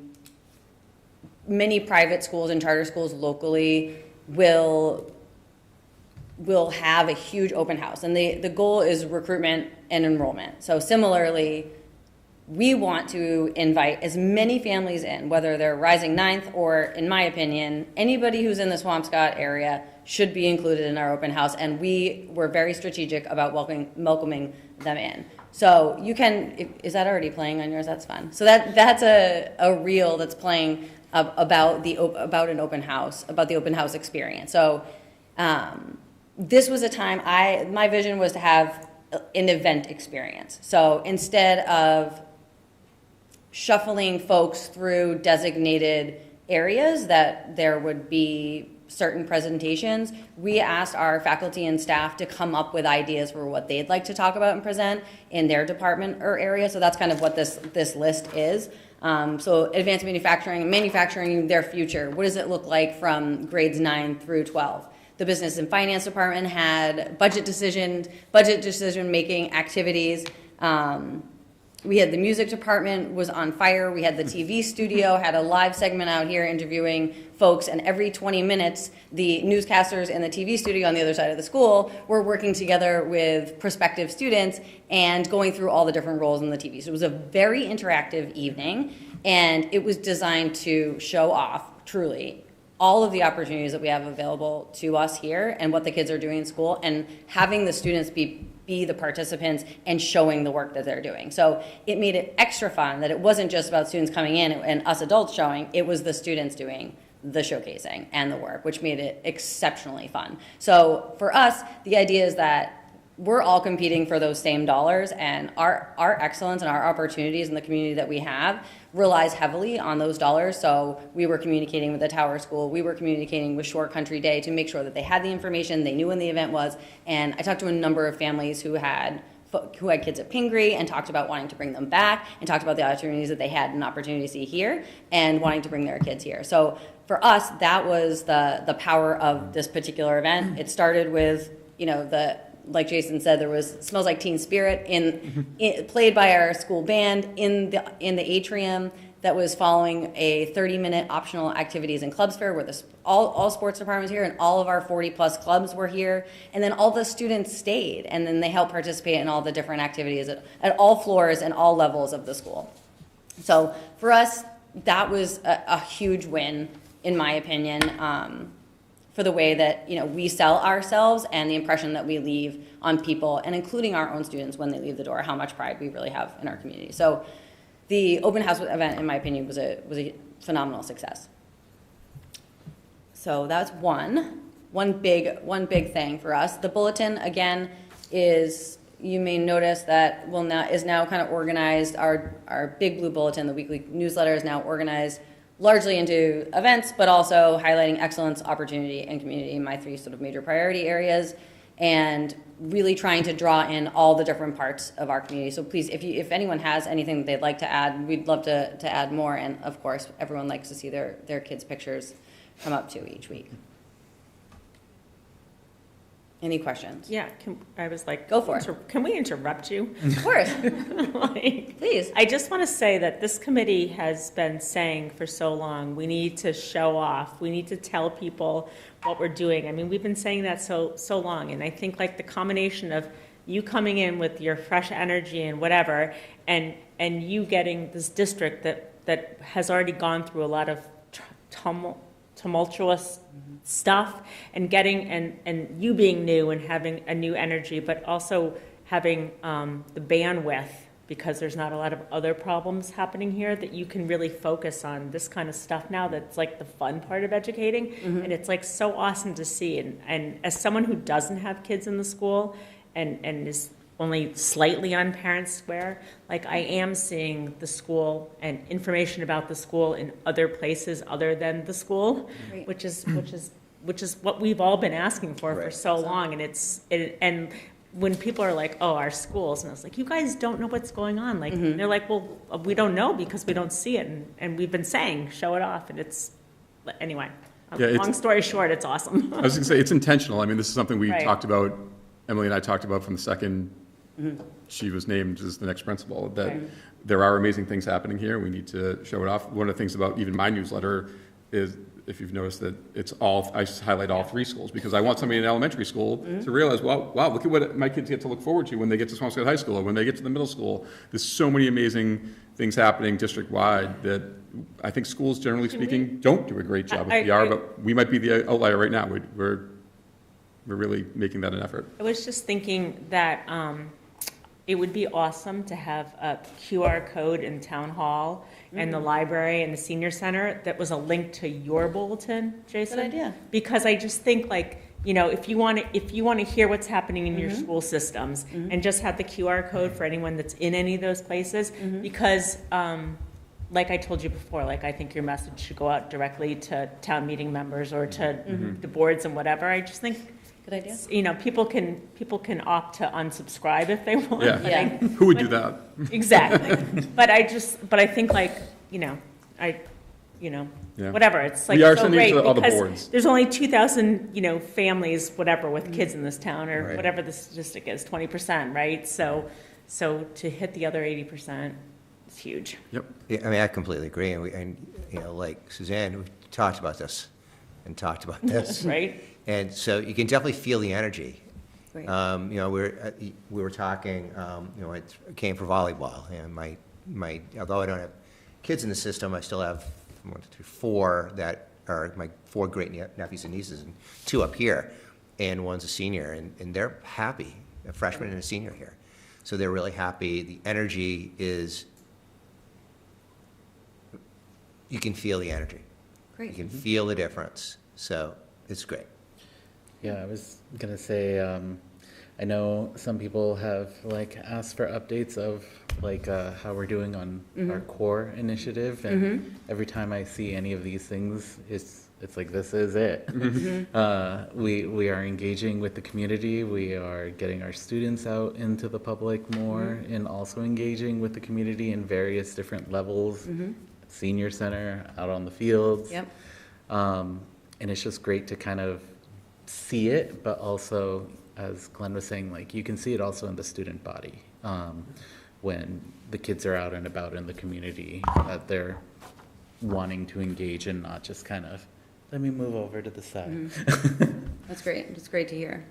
many private schools and charter schools locally will have a huge open house. And the goal is recruitment and enrollment. So similarly, we want to invite as many families in, whether they're Rising Ninth or, in my opinion, anybody who's in the Swampscott area should be included in our open house, and we were very strategic about welcoming them in. So you can, is that already playing on yours? That's fun. So that's a reel that's playing about an open house, about the open house experience. So this was a time, my vision was to have an event experience. So instead of shuffling folks through designated areas that there would be certain presentations, we asked our faculty and staff to come up with ideas for what they'd like to talk about and present in their department or area. So that's kind of what this list is. So advanced manufacturing their future. What does it look like from grades 9 through 12? The business and finance department had budget decision-making activities. We had the music department was on fire. We had the TV studio, had a live segment out here interviewing folks, and every 20 minutes, the newscasters in the TV studio on the other side of the school were working together with prospective students and going through all the different roles in the TV. So it was a very interactive evening, and it was designed to show off, truly, all of the opportunities that we have available to us here and what the kids are doing in school, and having the students be the participants and showing the work that they're doing. So it made it extra fun that it wasn't just about students coming in and us adults showing, it was the students doing the showcasing and the work, which made it exceptionally fun. So for us, the idea is that we're all competing for those same dollars, and our excellence and our opportunities in the community that we have relies heavily on those dollars. So we were communicating with the Tower School, we were communicating with Shore Country Day to make sure that they had the information, they knew when the event was, and I talked to a number of families who had kids at Pingree and talked about wanting to bring them back, and talked about the opportunities that they had an opportunity to see here and wanting to bring their kids here. So for us, that was the power of this particular event. It started with, like Jason said, there was Smells Like Teen Spirit played by our school band in the atrium that was following a 30-minute optional activities and clubs fair where all sports departments here and all of our 40-plus clubs were here. And then all the students stayed, and then they helped participate in all the different activities at all floors and all levels of the school. So for us, that was a huge win, in my opinion, for the way that we sell ourselves and the impression that we leave on people, and including our own students when they leave the door, how much pride we really have in our community. So the open house event, in my opinion, was a phenomenal success. So that's one big thing for us. The bulletin, again, is, you may notice that is now kind of organized. Our big blue bulletin, the weekly newsletter, is now organized largely into events, but also highlighting excellence, opportunity, and community, my three sort of major priority areas, and really trying to draw in all the different parts of our community. So please, if anyone has anything that they'd like to add, we'd love to add more. And of course, everyone likes to see their kids' pictures come up too each week. Any questions? Yeah, I was like, go for it. Can we interrupt you? Of course. Please. I just want to say that this committee has been saying for so long, we need to show off. We need to tell people what we're doing. I mean, we've been saying that so long, and I think like the combination of you coming in with your fresh energy and whatever, and you getting this district that has already gone through a lot of tumultuous stuff, and getting and you being new and having a new energy, but also having the bandwidth, because there's not a lot of other problems happening here, that you can really focus on this kind of stuff now. That's like the fun part of educating, and it's like so awesome to see. And as someone who doesn't have kids in the school and is only slightly on Parent Square, like I am seeing the school and information about the school in other places other than the school, Right. which is what we've all been asking for so long. And and when people are like, oh, our schools, and I was like, you guys don't know what's going on. Like, they're like, well, we don't know because we don't see it. And we've been saying, show it off. And it's, anyway, long story short, it's awesome. I was going to say, it's intentional. I mean, this is something we Right. talked about, Emily and I talked about from the second she was named as the next principal, that there are amazing things happening here. We need to show it off. One of the things about even my newsletter is, if you've noticed, that I highlight all 3 schools, because I want somebody in elementary school to realize, wow, look at what my kids get to look forward to when they get to Swampscott High School or when they get to the middle school. There's so many amazing things happening district-wide that I think schools, generally speaking, don't do a great job with PR, but we might be the outlier right now. We're really making that an effort. I was just thinking that it would be awesome to have a QR code in Town Hall and the library and the senior center that was a link to your bulletin, Jason. Good idea. Because I just think, like, you know, if you want to hear what's happening in your school systems, and just have the QR code for anyone that's in any of those places, because like I told you before, like, I think your message should go out directly to town meeting members or to the boards and whatever. I just think, good idea. You know, people can opt to unsubscribe if they want. Yeah. But I- Who would do that? Exactly. But I think, like, you know, Yeah. whatever. It's like We are so sending it great to all the because boards. there's only 2,000, you know, families, whatever, with kids in this town, or Right. whatever the statistic is, 20%, right? So to hit the other 80% is huge. Yep. Yeah, I mean, I completely agree, and you know, like Suzanne, we talked about this, and talked about this. Right. And so you can definitely feel the energy. Great. You know, we were talking, you know, it came for volleyball, and my, although I don't have kids in the system, I still have 1, 2, 3, 4 that are my 4 great nephews and nieces, and 2 up here, and one's a senior, and they're happy, a freshman and a senior here. So they're really happy. The energy is, you can feel the energy. Great. You can feel the difference. So it's great. Yeah, I was gonna say, I know some people have like asked for updates of like how we're doing on our core initiative, and every time I see any of these things, it's like, this is it. We are engaging with the community. We are getting our students out into the public more, and also engaging with the community in various different levels. Senior center, out on the fields. Yep. And it's just great to kind of see it, but also, as Glenn was saying, like, you can see it also in the student body, when the kids are out and about in the community, that they're wanting to engage and not just kind of, let me move over to the side. That's great. It's great to hear.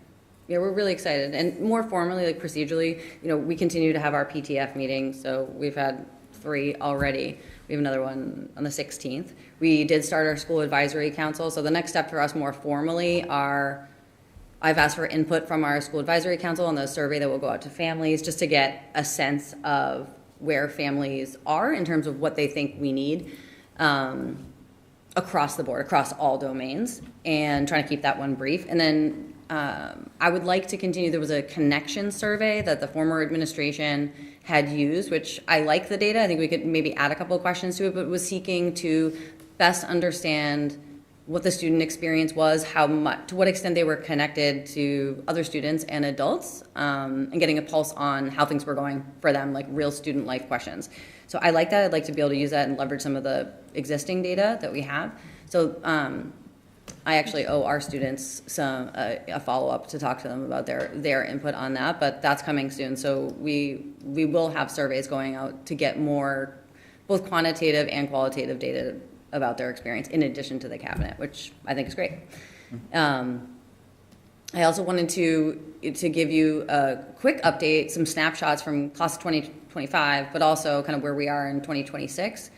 Yeah, we're really excited. And more formally, like procedurally, you know, we continue to have our PTF meeting. So we've had 3 already. We have another one on the 16th. We did start our school advisory council. So the next step for us more formally I've asked for input from our school advisory council on the survey that will go out to families, just to get a sense of where families are in terms of what they think we need across the board, across all domains, and trying to keep that one brief. And then I would like to continue. There was a connection survey that the former administration had used, which I like the data. I think we could maybe add a couple of questions to it, but was seeking to best understand what the student experience was, to what extent they were connected to other students and adults, and getting a pulse on how things were going for them, like real student life questions. So I like that. I'd like to be able to use that and leverage some of the existing data that we have. So I actually owe our students a follow-up to talk to them about their input on that, but that's coming soon. So we will have surveys going out to get more both quantitative and qualitative data about their experience in addition to the cabinet, which I think is great. And I also wanted to give you a quick update, some snapshots from class of 2025, but also kind of where we are in 2026.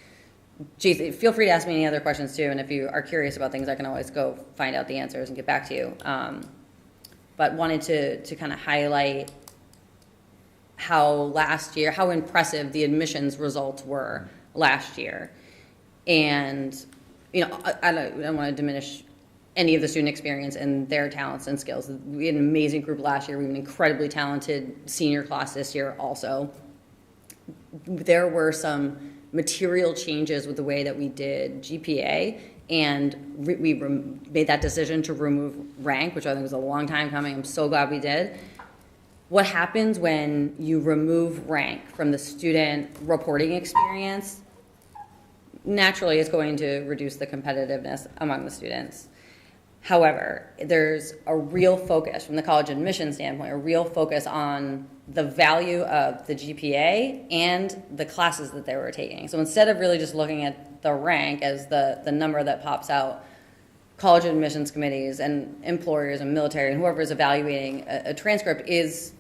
Jason, feel free to ask me any other questions too, and if you are curious about things, I can always go find out the answers and get back to you. But wanted to kind of highlight how last year, how impressive the admissions results were last year. And, you know, I don't want to diminish any of the student experience and their talents and skills. We had an amazing group last year. We have an incredibly talented senior class this year also. There were some material changes with the way that we did GPA, and we made that decision to remove rank, which I think was a long time coming. I'm so glad we did. What happens when you remove rank from the student reporting experience? Naturally, it's going to reduce the competitiveness among the students. However, there's a real focus from the college admission standpoint, a real focus on the value of the GPA and the classes that they were taking. So instead of really just looking at the rank as the number that pops out, college admissions committees and employers and military and whoever is evaluating a transcript is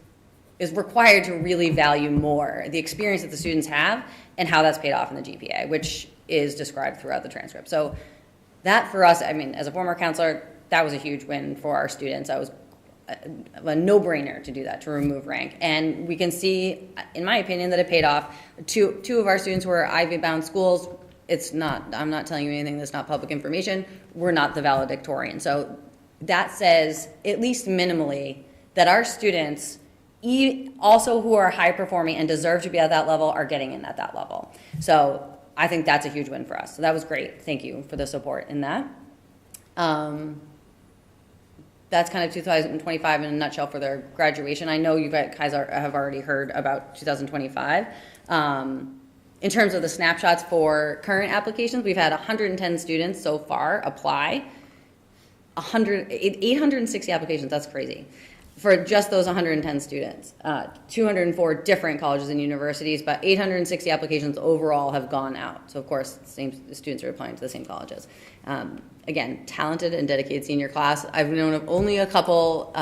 required to really value more the experience that the students have and how that's paid off in the GPA, which is described throughout the transcript. So that for us, I mean, as a former counselor, that was a huge win for our students. That was a no-brainer to do that, to remove rank. And we can see, in my opinion, that it paid off. Two of our students were Ivy-bound schools. I'm not telling you anything that's not public information. We're not the valedictorian. So that says, at least minimally, that our students, also who are high-performing and deserve to be at that level, are getting in at that level. So I think that's a huge win for us. So that was great. Thank you for the support in that. That's kind of 2025 in a nutshell for their graduation. I know you guys have already heard about 2025. In terms of the snapshots for current applications, we've had 110 students so far apply. 860 applications, that's crazy. For just those 110 students. 204 different colleges and universities, but 860 applications overall have gone out. So of course, the students are applying to the same colleges. Again, talented and dedicated senior class. I've known of only a couple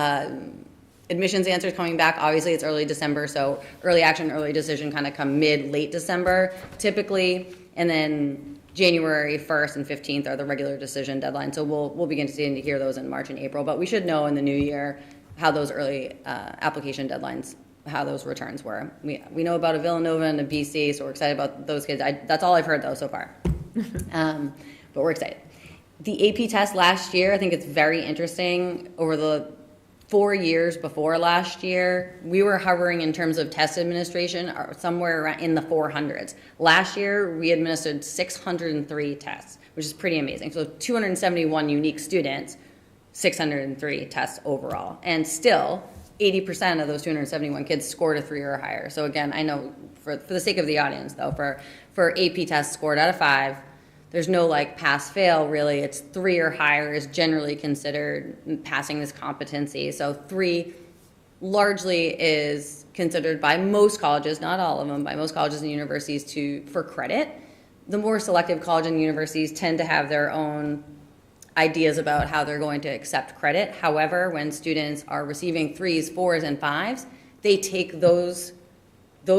admissions answers coming back. Obviously, it's early December, so early action, early decision kind of come late December, typically, and then January 1st and 15th are the regular decision deadlines. So we'll begin to hear those in March and April, but we should know in the new year how those early application deadlines, how those returns were. We know about a Villanova and a BC, so we're excited about those kids. That's all I've heard, though, so far. But we're excited. The AP test last year, I think it's very interesting. Over the 4 years before last year, we were hovering in terms of test administration somewhere around in the 400s. Last year, we administered 603 tests, which is pretty amazing. So 271 unique students, 603 tests overall. And still, 80% of those 271 kids scored a 3 or higher. So again, I know for the sake of the audience, though, for AP tests scored out of 5, there's no like pass fail really. It's 3 or higher is generally considered passing this competency. So 3 largely is considered by most colleges, not all of them, by most colleges and universities for credit. The more selective colleges and universities tend to have their own ideas about how they're going to accept credit. However, when students are receiving 3s, 4s, and 5s, they take those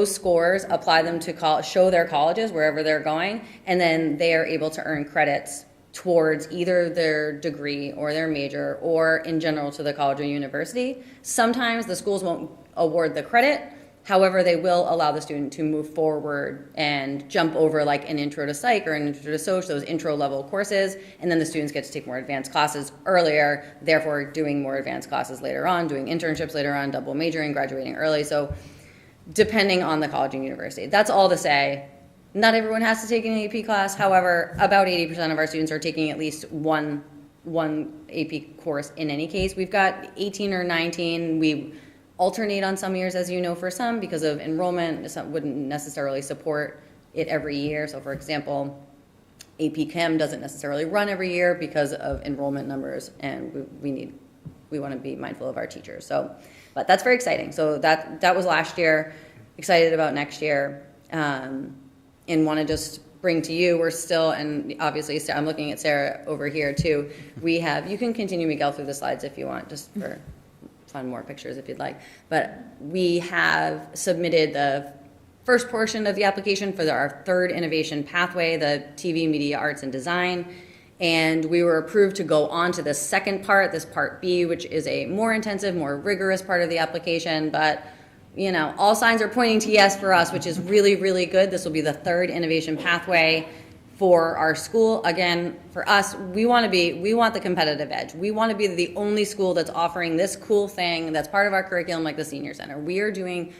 scores, apply them to show their colleges wherever they're going, and then they are able to earn credits towards either their degree or their major or in general to the college or university. Sometimes the schools won't award the credit. However, they will allow the student to move forward and jump over like an intro to psych or an intro to social, those intro level courses, and then the students get to take more advanced classes earlier, therefore doing more advanced classes later on, doing internships later on, double majoring, graduating early. So depending on the college and university. That's all to say, not everyone has to take an AP class. However, about 80% of our students are taking at least one AP course in any case. We've got 18 or 19. We alternate on some years, as you know, for some because of enrollment. Some wouldn't necessarily support it every year. So for example, AP Chem doesn't necessarily run every year because of enrollment numbers, and we want to be mindful of our teachers. But that's very exciting. So that was last year. Excited about next year, and want to just bring to you. We're still, and obviously I'm looking at Sarah over here too. You can continue, Miguel, through the slides if you want, just for fund more pictures if you'd like. But we have submitted the first portion of the application for our third innovation pathway, the TV, media, arts, and design. And we were approved to go on to the second part, this part B, which is a more intensive, more rigorous part of the application. But, you know, all signs are pointing to yes for us, which is really, really good. This will be the third innovation pathway for our school. Again, for us, we want the competitive edge. We want to be the only school that's offering this cool thing that's part of our curriculum, like the senior center. We are doing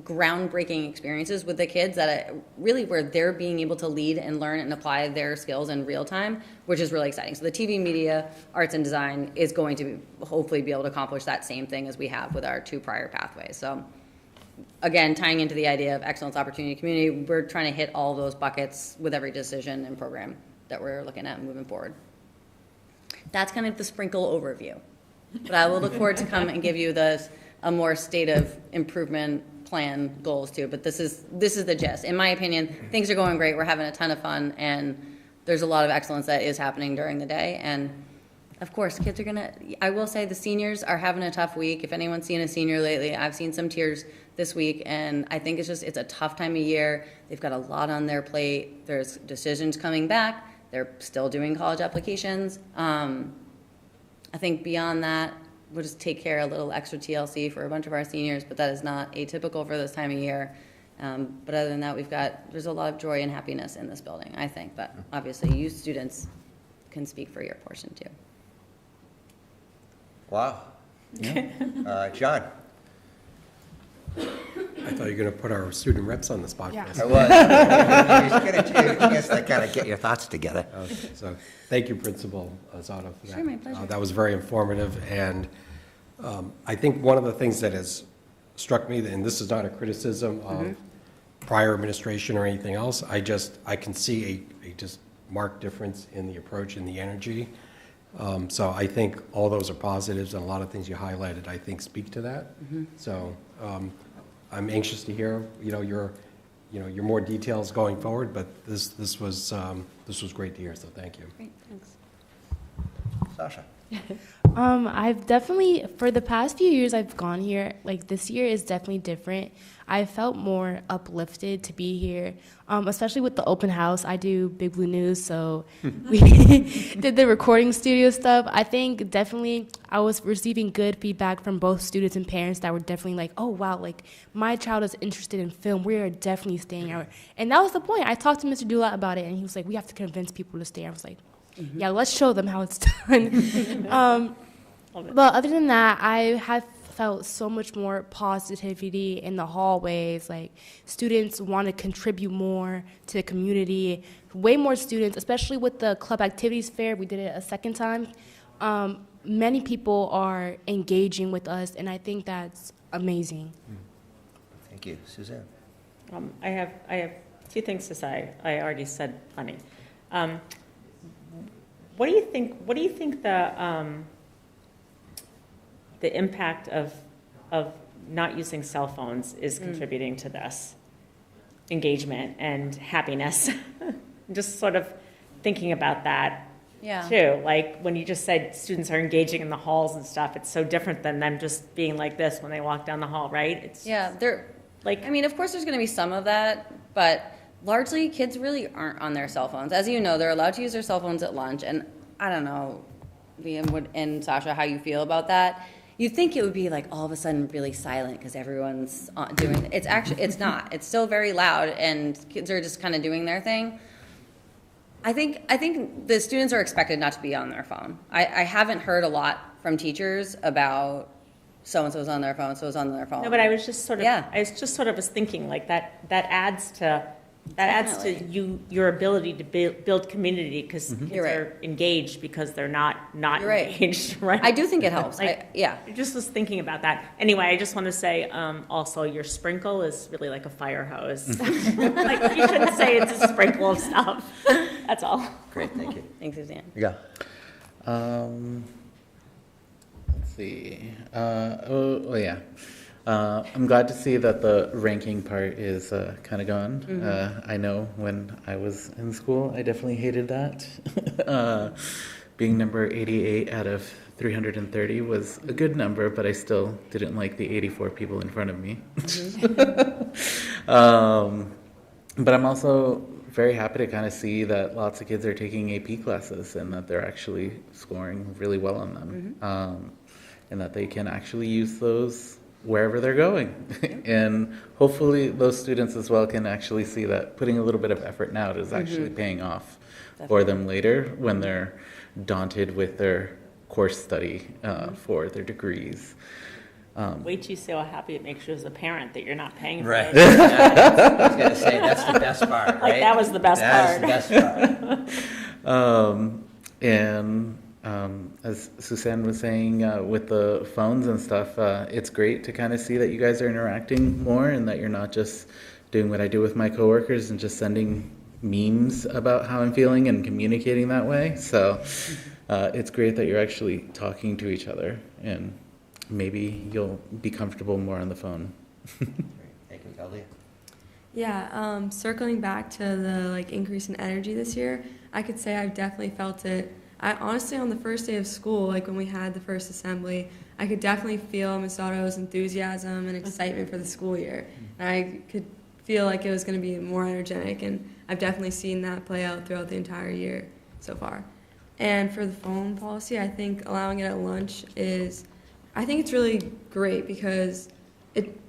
groundbreaking experiences with the kids that really where they're being able to lead and learn and apply their skills in real time, which is really exciting. So the TV, media, arts, and design is going to hopefully be able to accomplish that same thing as we have with our two prior pathways. So again, tying into the idea of excellence, opportunity, community, we're trying to hit all those buckets with every decision and program that we're looking at moving forward. That's kind of the sprinkle overview. But I will look forward to come and give you a more state of improvement plan goals too. But this is the gist. In my opinion, things are going great. We're having a ton of fun, and there's a lot of excellence that is happening during the day. And of course, kids are I will say the seniors are having a tough week. If anyone's seen a senior lately, I've seen some tears this week, and I think it's a tough time of year. They've got a lot on their plate. There's decisions coming back. They're still doing college applications. I think beyond that, we'll just take care of a little extra TLC for a bunch of our seniors, but that is not atypical for this time of year. But other than that, there's a lot of joy and happiness in this building, I think. But obviously, you students can speak for your portion too. Wow. John? I thought you were going to put our student reps on the spot. Yeah. I was. You get a chance to kind of get your thoughts together. Okay, so thank you, Principal Zotto, for that. Sure, my pleasure. That was very informative, and I think one of the things that has struck me, and this is not a criticism of prior administration or anything else, I can see a just marked difference in the approach and the energy. So I think all those are positives, and a lot of things you highlighted, I think, speak to that. So I'm anxious to hear, your more details going forward. But this was great to hear. So thank you. Great, thanks. Sasha. I've definitely, for the past few years I've gone here, like this year is definitely different. I felt more uplifted to be here, especially with the open house. I do Big Blue News, so we did the recording studio stuff. I think definitely I was receiving good feedback from both students and parents that were definitely like, oh, wow, like my child is interested in film. We are definitely staying out. And that was the point. I talked to Mr. Dula about it, and he was like, we have to convince people to stay. I was like, yeah, let's show them how it's done. But other than that, I have felt so much more positivity in the hallways. Like students want to contribute more to the community. Way more students, especially with the club activities fair. We did it a second time. Many people are engaging with us, and I think that's amazing. Thank you, Suzanne. I have two things to say. I already said plenty. What do you think the impact of not using cell phones is contributing to this engagement and happiness? Just sort of thinking about that too. Like when you just said students are engaging in the halls and stuff, it's so different than them just being like this when they walk down the hall, right? They're like, I mean, of course there's going to be some of that, but largely kids really aren't on their cell phones. As you know, they're allowed to use their cell phones at lunch, and I don't know, Liam and Sasha, how you feel about that. You'd think it would be like all of a sudden really silent because everyone's doing it. It's not. It's still very loud, and kids are just kind of doing their thing. I think the students are expected not to be on their phone. I haven't heard a lot from teachers about so-and-so's on their phone, so-and-so's on their phone. No, but I was just sort of thinking like that adds to your ability to build community because kids are engaged because they're not engaged, right? I do think it helps. I just was thinking about that. Anyway, I just want to say also your sprinkle is really like a fire hose. Like you shouldn't say it's a sprinkle of stuff. That's all. Great, thank you. Thanks, Suzanne. Yeah. Let's see. I'm glad to see that the ranking part is kind of gone. I know when I was in school, I definitely hated that. being number 88 out of 330 was a good number, but I still didn't like the 84 people in front of me. But I'm also very happy to kind of see that lots of kids are taking AP classes and that they're actually scoring really well on them, and that they can actually use those wherever they're going. And hopefully those students as well can actually see that putting a little bit of effort now is actually paying off for them later when they're daunted with their course study for their degrees. Wait till you see how happy it makes you as a parent that you're not paying for Right. it. I was going to say, that's the best part, right? Like, that was the best part. That's the best part. And as Suzanne was saying, with the phones and stuff, it's great to kind of see that you guys are interacting more and that you're not just doing what I do with my coworkers and just sending memes about how I'm feeling and communicating that way. So it's great that you're actually talking to each other, and maybe you'll be comfortable more on the phone. Thank you, Talia. Yeah, circling back to the increase in energy this year, I could say I've definitely felt it. I honestly, on the first day of school, when we had the first assembly, I could definitely feel Ms. Otto's enthusiasm and excitement for the school year. And I could feel like it was going to be more energetic, and I've definitely seen that play out throughout the entire year so far. And for the phone policy, I think allowing it at lunch I think it's really great because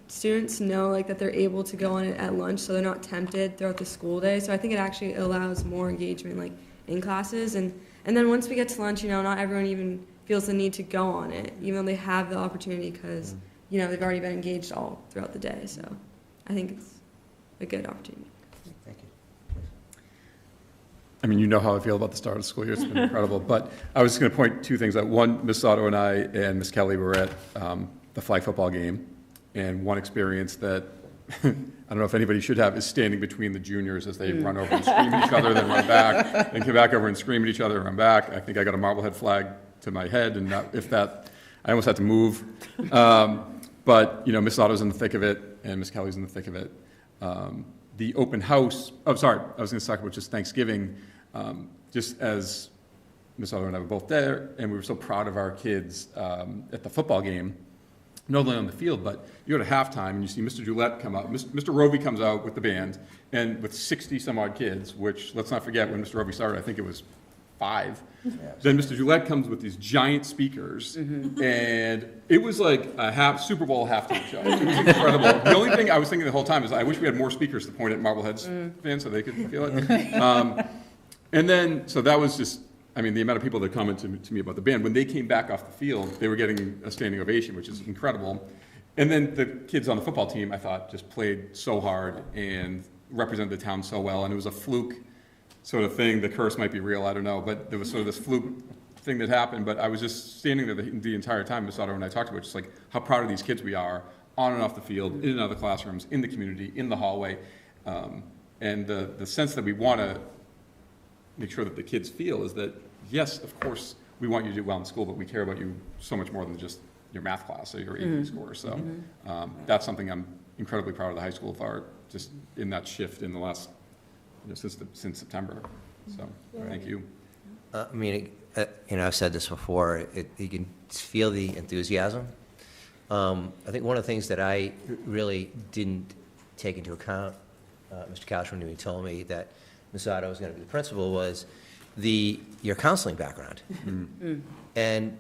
students know that they're able to go on it at lunch, so they're not tempted throughout the school day. So I think it actually allows more engagement in classes, and then once we get to lunch, not everyone even feels the need to go on it, even though they have the opportunity because they've already been engaged all throughout the day. So I think it's a good opportunity. Thank you. I mean, you know how I feel about the start of the school year. It's been incredible. But I was just going to point two things out. One, Ms. Otto and I and Ms. Kelly were at the flag football game, and one experience that I don't know if anybody should have is standing between the juniors as they run over and scream at each other, then run back, and come back over and scream at each other and run back. I think I got a Marblehead flag to my head, and I almost had to move. But, Ms. Otto's in the thick of it, and Ms. Kelly's in the thick of it. The open house, I was going to talk about just Thanksgiving, just as Ms. Otto and I were both there, and we were so proud of our kids at the football game, not only on the field, but you go to halftime and you see Mr. Gillette come out. Mr. Rovey comes out with the band, and with 60-some-odd kids, which, let's not forget, when Mr. Rovey started, I think it was 5. Then Mr. Gillette comes with these giant speakers, and it was like a Super Bowl halftime show. It was incredible. The only thing I was thinking the whole time is I wish we had more speakers to point at Marblehead's fans so they could feel it. And then, so that was just, the amount of people that commented to me about the band, when they came back off the field, they were getting a standing ovation, which is incredible. And then the kids on the football team, I thought, just played so hard and represented the town so well, and it was a fluke sort of thing. The curse might be real, I don't know, but there was sort of this fluke thing that happened. But I was just standing there the entire time, Ms. Otto and I talked about just how proud of these kids we are, on and off the field, in and out of the classrooms, in the community, in the hallway, and the sense that we want to make sure that the kids feel is that, yes, of course, we want you to do well in school, but we care about you so much more than just your math class or your AP score. So that's something I'm incredibly proud of the high school for, just in that shift in the last, since September. So thank you. I've said this before, you can feel the enthusiasm. I think one of the things that I really didn't take into account, Mr. Cashman, when he told me that Ms. Otto was going to be the principal, was your counseling background. And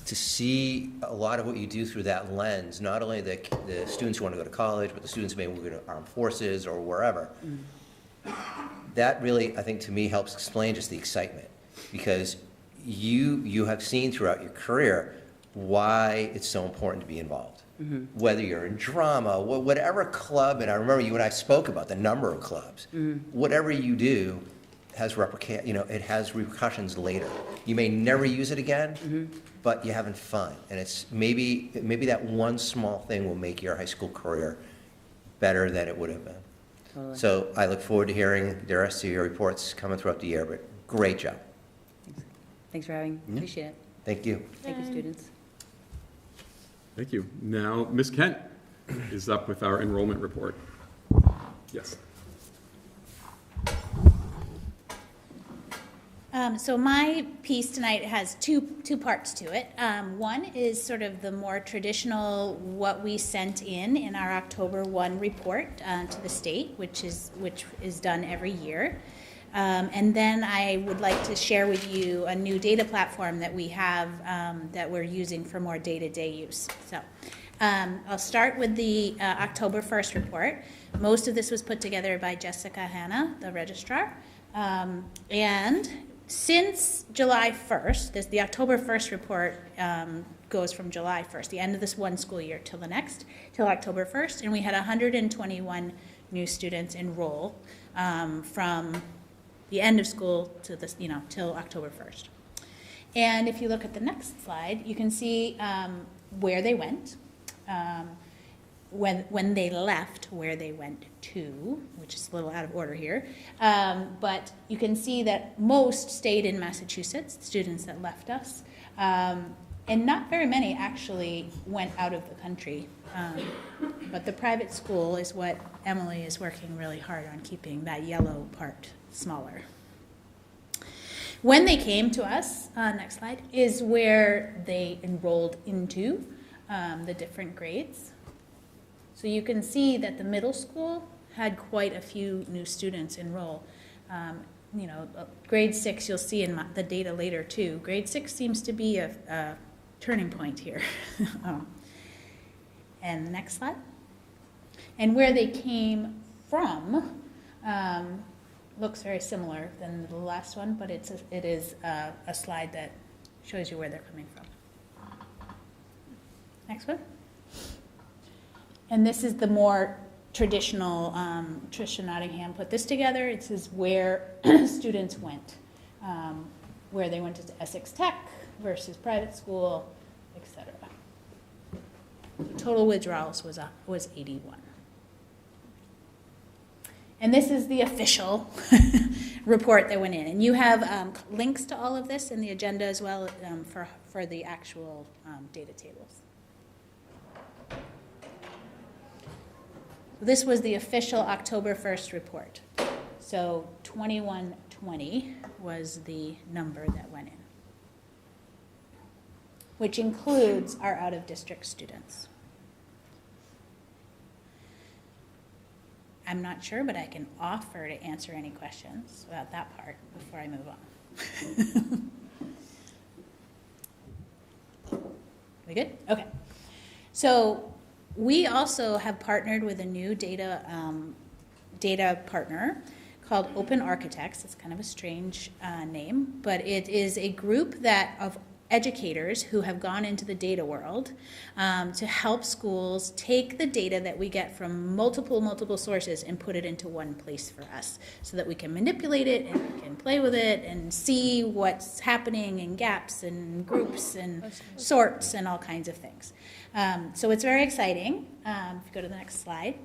to see a lot of what you do through that lens, not only the students who want to go to college, but the students who may want to go to armed forces or wherever, that really, I think, to me, helps explain just the excitement. Because you have seen throughout your career why it's so important to be involved. Whether you're in drama, whatever club, and I remember you and I spoke about the number of clubs, whatever you do has it has repercussions later. You may never use it again, but you're having fun. And it's maybe that one small thing will make your high school career better than it would have been. Totally. So I look forward to hearing the rest of your reports coming throughout the year, but great job. Thanks for having me. Appreciate it. Thank you. Thank you, students. Thank you. Now, Ms. Kent is up with our enrollment report. Yes. So my piece tonight has two parts to it. One is sort of the more traditional, what we sent in our October 1 report to the state, which is done every year. And then I would like to share with you a new data platform that we have that we're using for more day-to-day use. So I'll start with the October 1st report. Most of this was put together by Jessica Hanna, the registrar. And since July 1st, the October 1st report goes from July 1st, the end of this one school year, till October 1st, and we had 121 new students enroll from the end of school to this, till October 1st. And if you look at the next slide, you can see where they went, when they left, where they went to, which is a little out of order here. But you can see that most stayed in Massachusetts, the students that left us. And not very many actually went out of the country. But the private school is what Emily is working really hard on, keeping that yellow part smaller. When they came to us, next slide, is where they enrolled into the different grades. So you can see that the middle school had quite a few new students enroll. Grade 6, you'll see in the data later too. Grade 6 seems to be a turning point here. And the next slide. And where they came from looks very similar than the last one, but it is a slide that shows you where they're coming from. Next one. And this is the more traditional, Tricia Nottingham put this together. It says where students went, where they went to Essex Tech versus private school, etc. Total withdrawals was 81. And this is the official report that went in. And you have links to all of this in the agenda as well for the actual data tables. This was the official October 1st report. So 2120 was the number that went in, which includes our out-of-district students. I'm not sure, but I can offer to answer any questions about that part before I move on. We good? Okay. So we also have partnered with a new data partner called Open Architects. It's kind of a strange name, but it is a group of educators who have gone into the data world to help schools take the data that we get from multiple sources and put it into one place for us so that we can manipulate it and we can play with it and see what's happening in gaps and groups and sorts and all kinds of things. So it's very exciting. If you go to the next slide.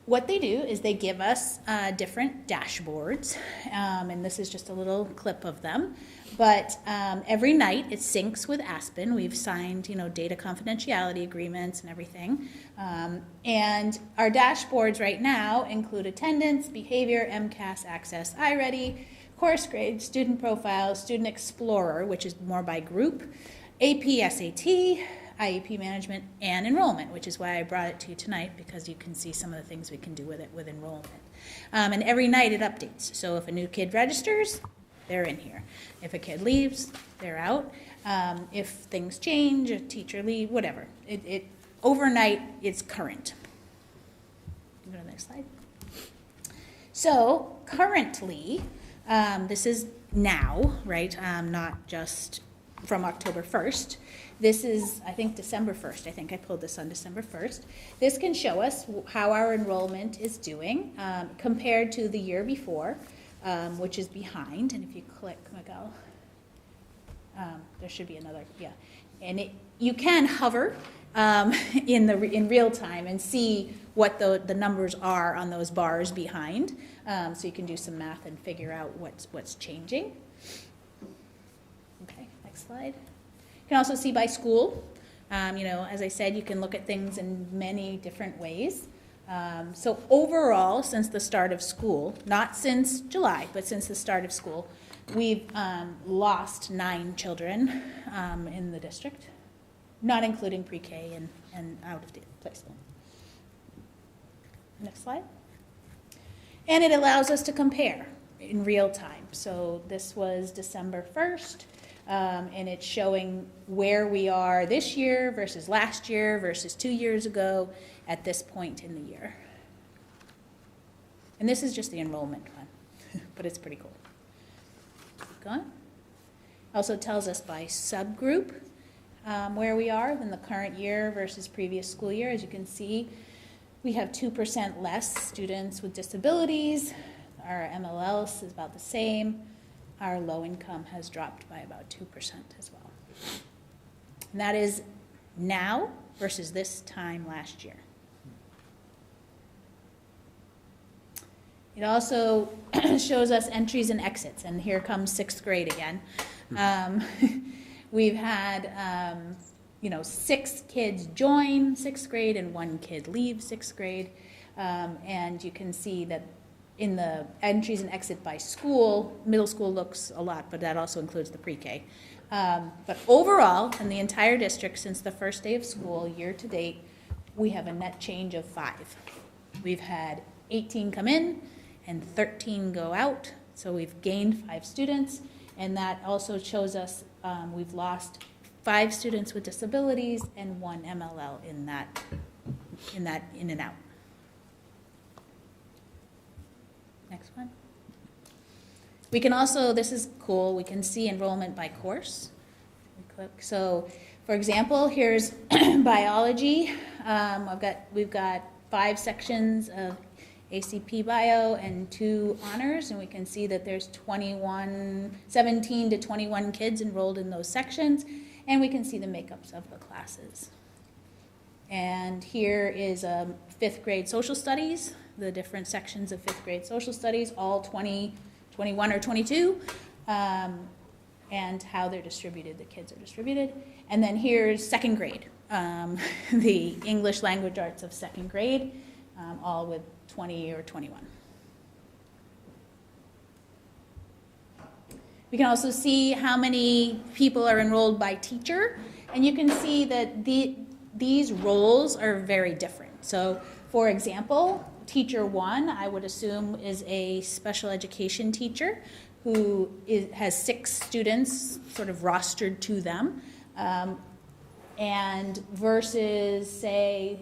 What they do is they give us different dashboards, and this is just a little clip of them. But every night it syncs with Aspen. We've signed, data confidentiality agreements and everything. And our dashboards right now include attendance, behavior, MCAS, access, iReady, course grade, student profile, student explorer, which is more by group, AP, SAT, IEP management, and enrollment, which is why I brought it to you tonight, because you can see some of the things we can do with it with enrollment. And every night it updates. So if a new kid registers, they're in here. If a kid leaves, they're out. If things change, a teacher leaves, whatever. Overnight, it's current. Go to the next slide. So currently, this is now, right? Not just from October 1st. This is, I think, December 1st. I think I pulled this on December 1st. This can show us how our enrollment is doing compared to the year before, which is behind. And if you click, Miguel, there should be another, yeah. And you can hover in real time and see what the numbers are on those bars behind. So you can do some math and figure out what's changing. Okay, next slide. You can also see by school. As I said, you can look at things in many different ways. So overall, since the start of school, not since July, but since the start of school, we've lost 9 children in the district, not including pre-K and out-of-placement. Next slide. And it allows us to compare in real time. So this was December 1st, and it's showing where we are this year versus last year versus 2 years ago at this point in the year. And this is just the enrollment one, but it's pretty cool. Keep going. Also tells us by subgroup where we are in the current year versus previous school year. As you can see, we have 2% less students with disabilities. Our MLLs is about the same. Our low income has dropped by about 2% as well. And that is now versus this time last year. It also shows us entries and exits, and here comes 6th grade again. We've had 6 kids join 6th grade and 1 kid leave 6th grade. And you can see that in the entries and exit by school, middle school looks a lot, but that also includes the pre-K. But overall, in the entire district, since the first day of school, year to date, we have a net change of 5. We've had 18 come in and 13 go out, so we've gained 5 students, and that also shows us we've lost 5 students with disabilities and 1 MLL in that in and out. Next one. We can also, this is cool, we can see enrollment by course. So, for example, here's biology. We've got 5 sections of ACP bio and 2 honors, and we can see that there's 17 to 21 kids enrolled in those sections, and we can see the makeups of the classes. And here is 5th grade social studies, the different sections of 5th grade social studies, all 20, 21, or 22, and how they're distributed, the kids are distributed. And then here's 2nd grade, the English language arts of 2nd grade, all with 20 or 21. We can also see how many people are enrolled by teacher, and you can see that these roles are very different. So, for example, teacher 1, I would assume, is a special education teacher who has 6 students sort of rostered to them. And versus, say,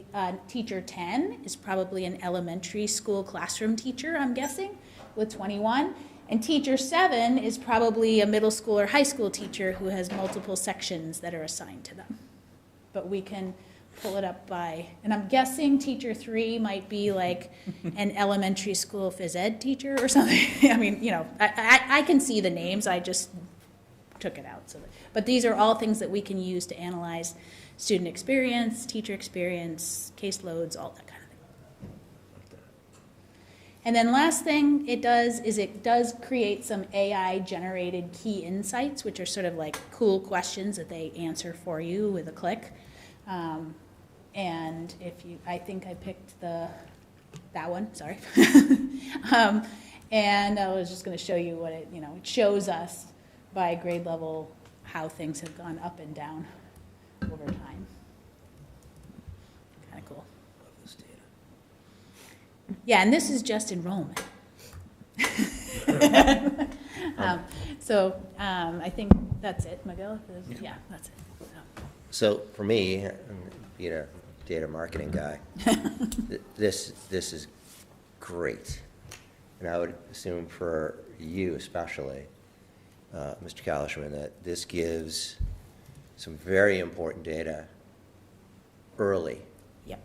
teacher 10 is probably an elementary school classroom teacher, I'm guessing, with 21. And teacher 7 is probably a middle school or high school teacher who has multiple sections that are assigned to them. But we can pull it up by, and I'm guessing teacher 3 might be like an elementary school phys ed teacher or something. I mean, I can see the names, I just took it out. But these are all things that we can use to analyze student experience, teacher experience, caseloads, all that kind of thing. And then last thing it does is it does create some AI-generated key insights, which are sort of like cool questions that they answer for you with a click. And I think I picked that one, sorry. And I was just going to show you what it shows us by grade level how things have gone up and down over time. Kind of cool. Love this data. Yeah, and this is just enrollment. I think that's it, Miguel. Yeah, that's it. So for me, being a data marketing guy, this is great. And I would assume for you especially, Mr. Kalishman, that this gives some very important data early. Yep.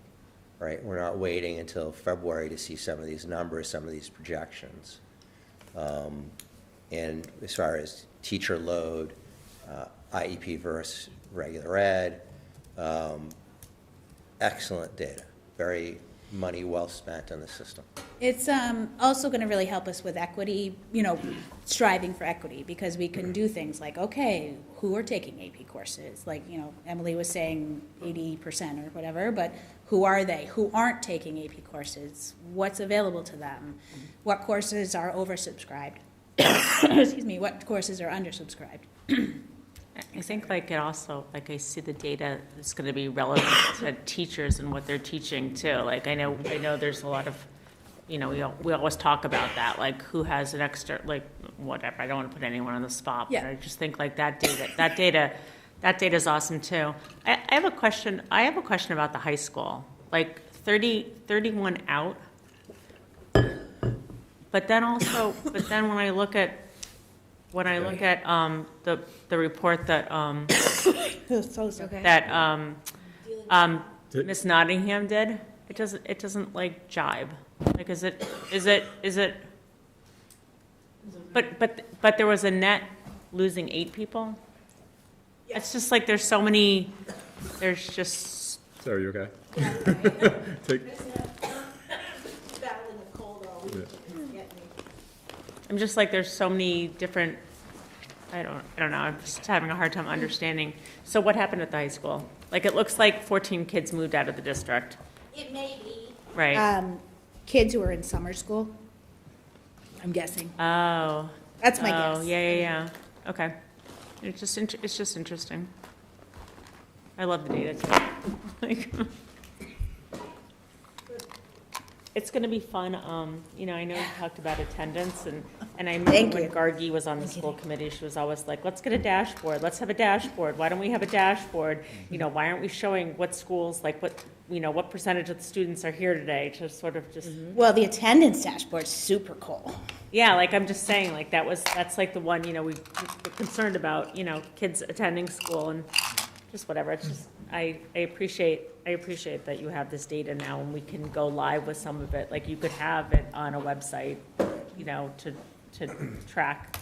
Right? We're not waiting until February to see some of these numbers, some of these projections. And as far as teacher load, IEP versus regular ed, excellent data. Very money well spent in the system. It's also going to really help us with equity, striving for equity, because we can do things like, okay, who are taking AP courses? Like, Emily was saying 80% or whatever, but who are they? Who aren't taking AP courses? What's available to them? What courses are oversubscribed? Excuse me, what courses are undersubscribed? I think like it also, like I see the data is going to be relevant to teachers and what they're teaching too. Like I know there's a lot of, we always talk about that, like who has an extra, like whatever. I don't want to put anyone on the spot, but I just think like that data is awesome too. I have a question about the high school, like 31 out. But then when I look at the report that Miss Nottingham did, it doesn't like jibe. Like is it but there was a net losing 8 people. It's just like there's just. Sarah, you okay? Take. I'm just like, there's so many different, I don't know, I'm just having a hard time understanding. So what happened at the high school? Like, it looks like 14 kids moved out of the district. It may be. Right. Kids who are in summer school, I'm guessing. Oh. That's my guess. Yeah. Okay. It's just interesting. I love the data too. Like, it's going to be fun. I know you talked about attendance, and I remember when Gargi was on the school committee, she was always like, let's get a dashboard. Let's have a dashboard. Why don't we have a dashboard? Why aren't we showing what schools, like what percentage of the students are here today? To sort of just. Well, the attendance dashboard's super cool. Yeah, like I'm just saying, like that's like the one, we're concerned about, kids attending school and just whatever. It's just, I appreciate that you have this data now and we can go live with some of it. Like you could have it on a website, to track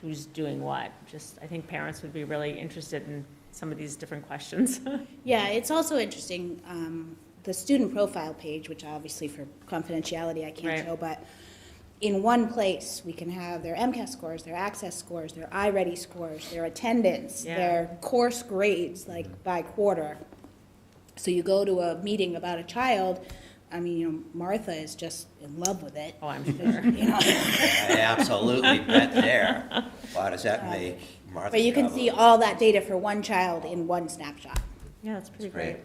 who's doing what. Just, I think parents would be really interested in some of these different questions. Yeah, it's also interesting, the student profile page, which obviously for confidentiality I can't show, but in one place we can have their MCAS scores, their access scores, their iReady scores, their attendance, their course grades, like by quarter. So you go to a meeting about a child, I mean, Martha is just in love with it. Oh, I'm sure. I absolutely bet there. Why does that make Martha? But you can see all that data for one child in one snapshot. Yeah, that's pretty great.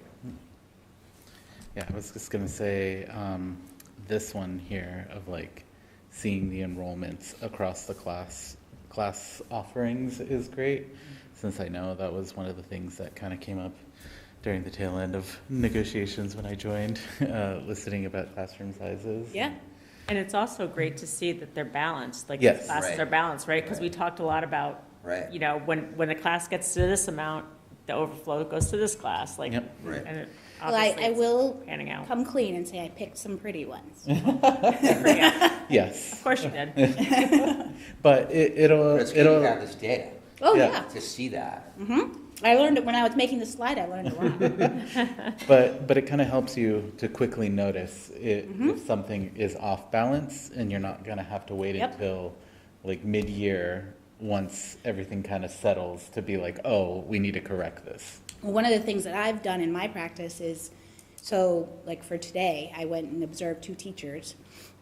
Yeah, I was just gonna say, this one here of like seeing the enrollments across the class offerings is great, since I know that was one of the things that kind of came up during the tail end of negotiations when I joined, listening about classroom sizes. Yeah. And it's also great to see that they're balanced, like Yes. the classes are balanced, right? Because we talked a lot about, when the class gets to this amount, the overflow goes to this class, like, and it, Well, obviously I it's will panning out. come clean and say I picked some pretty ones. Yes. Of course you did. But it'll It's good to have this data. Oh, yeah. To see that. Mm-hmm. I learned it when I was making the slide, I learned a lot. But it kind of helps you to quickly notice if something is off balance, and you're not going to have to wait until like mid-year once everything kind of settles to be like, oh, we need to correct this. Well, one of the things that I've done in my practice is, so like for today, I went and observed 2 teachers,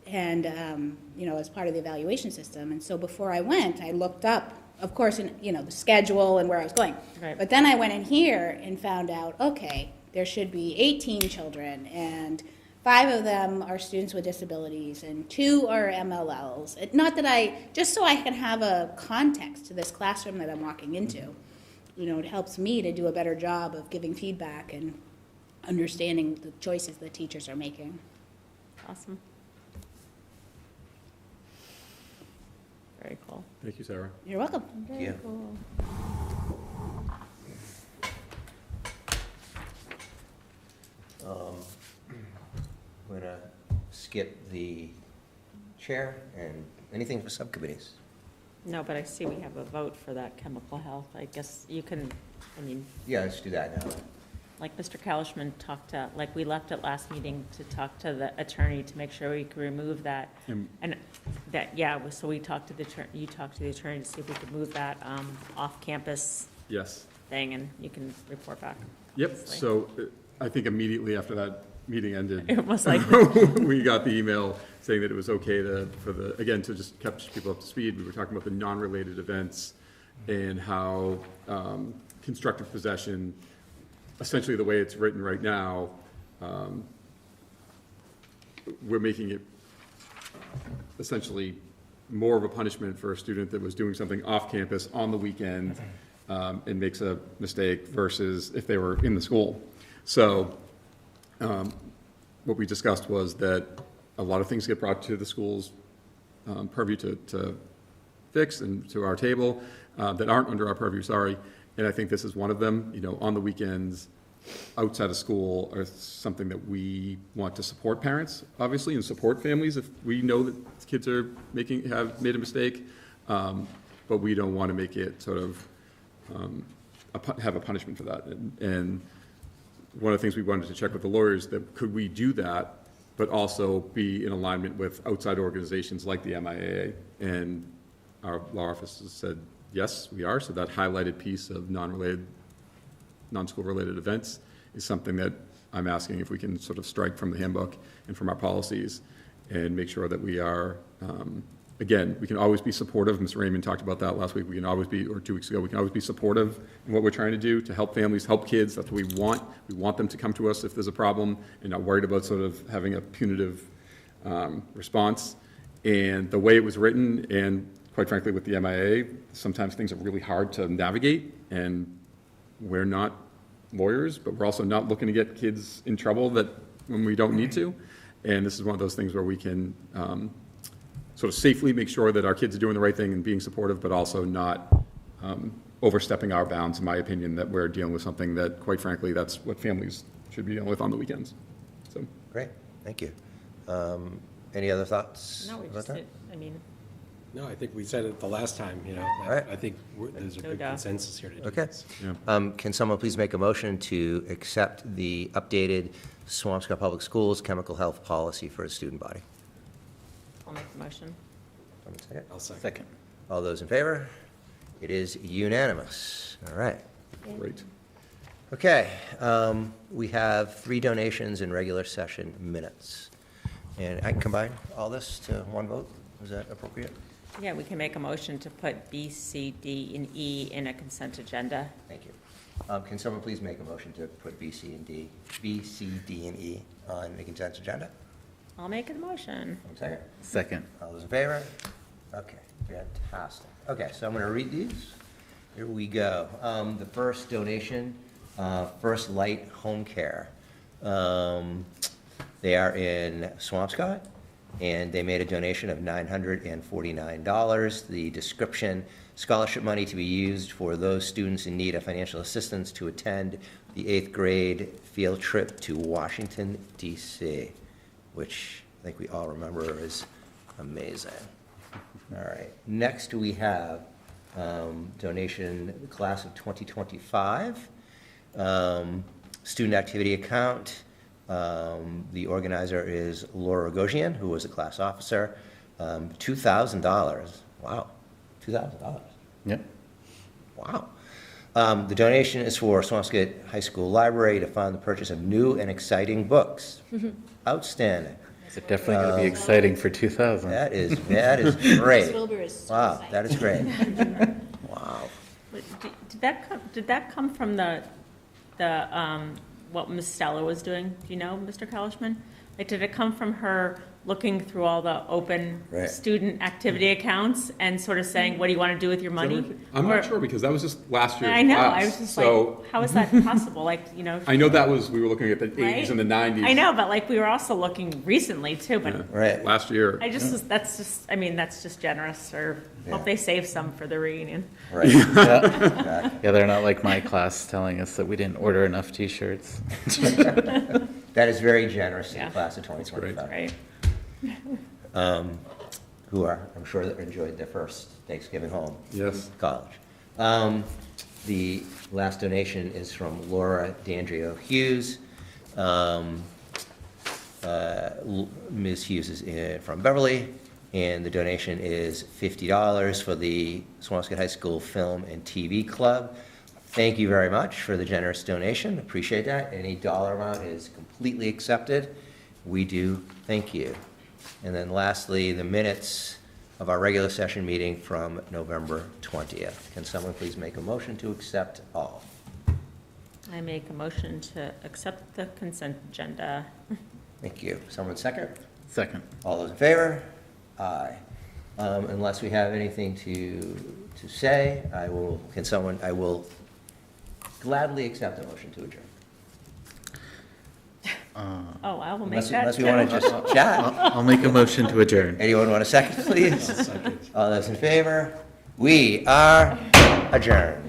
and as part of the evaluation system. And so before I went, I looked up, of course, the schedule and where I was going. Right. But then I went in here and found out, okay, there should be 18 children, and 5 of them are students with disabilities, and 2 are MLLs. Not that just so I can have a context to this classroom that I'm walking into. It helps me to do a better job of giving feedback and understanding the choices the teachers are making. Awesome. Very cool. Thank you, Sarah. You're welcome. Thank you. Cool. I'm going to skip the chair and anything for subcommittees. No, but I see we have a vote for that chemical health. I guess you can, Yeah, let's do that now. like Mr. Kalishman talked to, like we left at last meeting to talk to the attorney to make sure we could remove that. And that, yeah, so we talked to the attorney, you talked to the attorney to see if we could move that off-campus Yes. thing, and you can report back. Yep, obviously. so I think immediately after that meeting ended, It was like we got the email saying that it was okay again, to just catch people up to speed. We were talking about the non-related events and how constructive possession, essentially the way it's written right now, we're making it essentially more of a punishment for a student that was doing something off campus on the weekend and makes a mistake versus if they were in the school. So what we discussed was that a lot of things get brought to the school's purview to fix and to our table that aren't under our purview, sorry. And I think this is one of them. On the weekends, outside of school, are something that we want to support parents, obviously, and support families if we know that kids have made a mistake, but we don't want to make it sort of have a punishment for that. And one of the things we wanted to check with the lawyers, that could we do that, but also be in alignment with outside organizations like the MIAA, and our law office has said, yes, we are. So that highlighted piece of non-school related events is something that I'm asking if we can sort of strike from the handbook and from our policies and make sure that we are, again, we can always be supportive. Mr. Raymond talked about that last week. We can always be, or 2 weeks ago, we can always be supportive in what we're trying to do to help families, help kids. That's what we want. We want them to come to us if there's a problem and not worried about sort of having a punitive response. And the way it was written, and quite frankly with the MIA, sometimes things are really hard to navigate, and we're not lawyers, but we're also not looking to get kids in trouble when we don't need to. And this is one of those things where we can sort of safely make sure that our kids are doing the right thing and being supportive, but also not overstepping our bounds, in my opinion, that we're dealing with something that, quite frankly, that's what families should be dealing with on the weekends. So Great, thank you. Any other thoughts? No, we about just that? did, I mean, No, I think we said it the last time, right. I think there's a No good doubt. consensus here to do Okay. this. Can someone please make a motion to accept the updated Swampscott Public Schools chemical health policy for its student body? I'll make the motion. Someone second? I'll second. All those in favor? It is unanimous. All right. great. Okay, we have 3 donations in regular session minutes. And I can combine all this to one vote? Is that appropriate? Yeah, we can make a motion to put B, C, D, and E in a consent agenda. Thank you. Can someone please make a motion to put B, C, D, and E on the consent agenda? I'll make a motion. One second. Second. All those in favor? Okay, fantastic. Okay, so I'm going to read these. Here we go. The first donation, First Light Home Care. They are in Swampscott, and they made a donation of $949. The description, scholarship money to be used for those students in need of financial assistance to attend the 8th grade field trip to Washington, D.C., which I think we all remember is amazing. All right, next we have donation, the class of 2025, student activity account. The organizer is Laura Gosian, who was a class officer. $2,000. Wow, $2,000. Yep. Wow. The donation is for Swampscott High School Library to fund the purchase of new and exciting books. Outstanding. It's definitely going to be exciting for 2000. That is great. Miss Wilbur is so Wow, excited. that is great. Wow. Did that come from the what Ms. Stella was doing? Do you know, Mr. Kalishman? Like, did it come from her looking through all the open Right. student activity accounts and sort of saying, what do you want to do with your money? I'm Or- not sure, because that was just last year's I know, class. I was just So like, how is that possible? Like, I know that was, we were looking at the 80s Right? and the 90s. I know, but like, we were also looking recently too, but Right. Last year. I just, that's just, I mean, that's just generous, or Yeah. hope they save some for the reunion. Right. Yeah, they're not like my class telling us that we didn't order enough T-shirts. That is very generous in Yeah. the class of 2025. Right. Who are, I'm sure, that enjoyed their first Thanksgiving home. Yes. College. The last donation is from Laura D'Andrio Hughes. Ms. Hughes is from Beverly, and the donation is $50 for the Swampscott High School Film and TV Club. Thank you very much for the generous donation. Appreciate that. Any dollar amount is completely accepted. We do thank you. And then lastly, the minutes of our regular session meeting from November 20th. Can someone please make a motion to accept all? I make a motion to accept the consent agenda. Thank you. Someone second? Second. All those in favor? Aye. Unless we have anything to say, I will gladly accept a motion to adjourn. Oh, I will make that. Unless we want to just chat. I'll make a motion to adjourn. Anyone want a second, please? All those in favor? We are adjourned.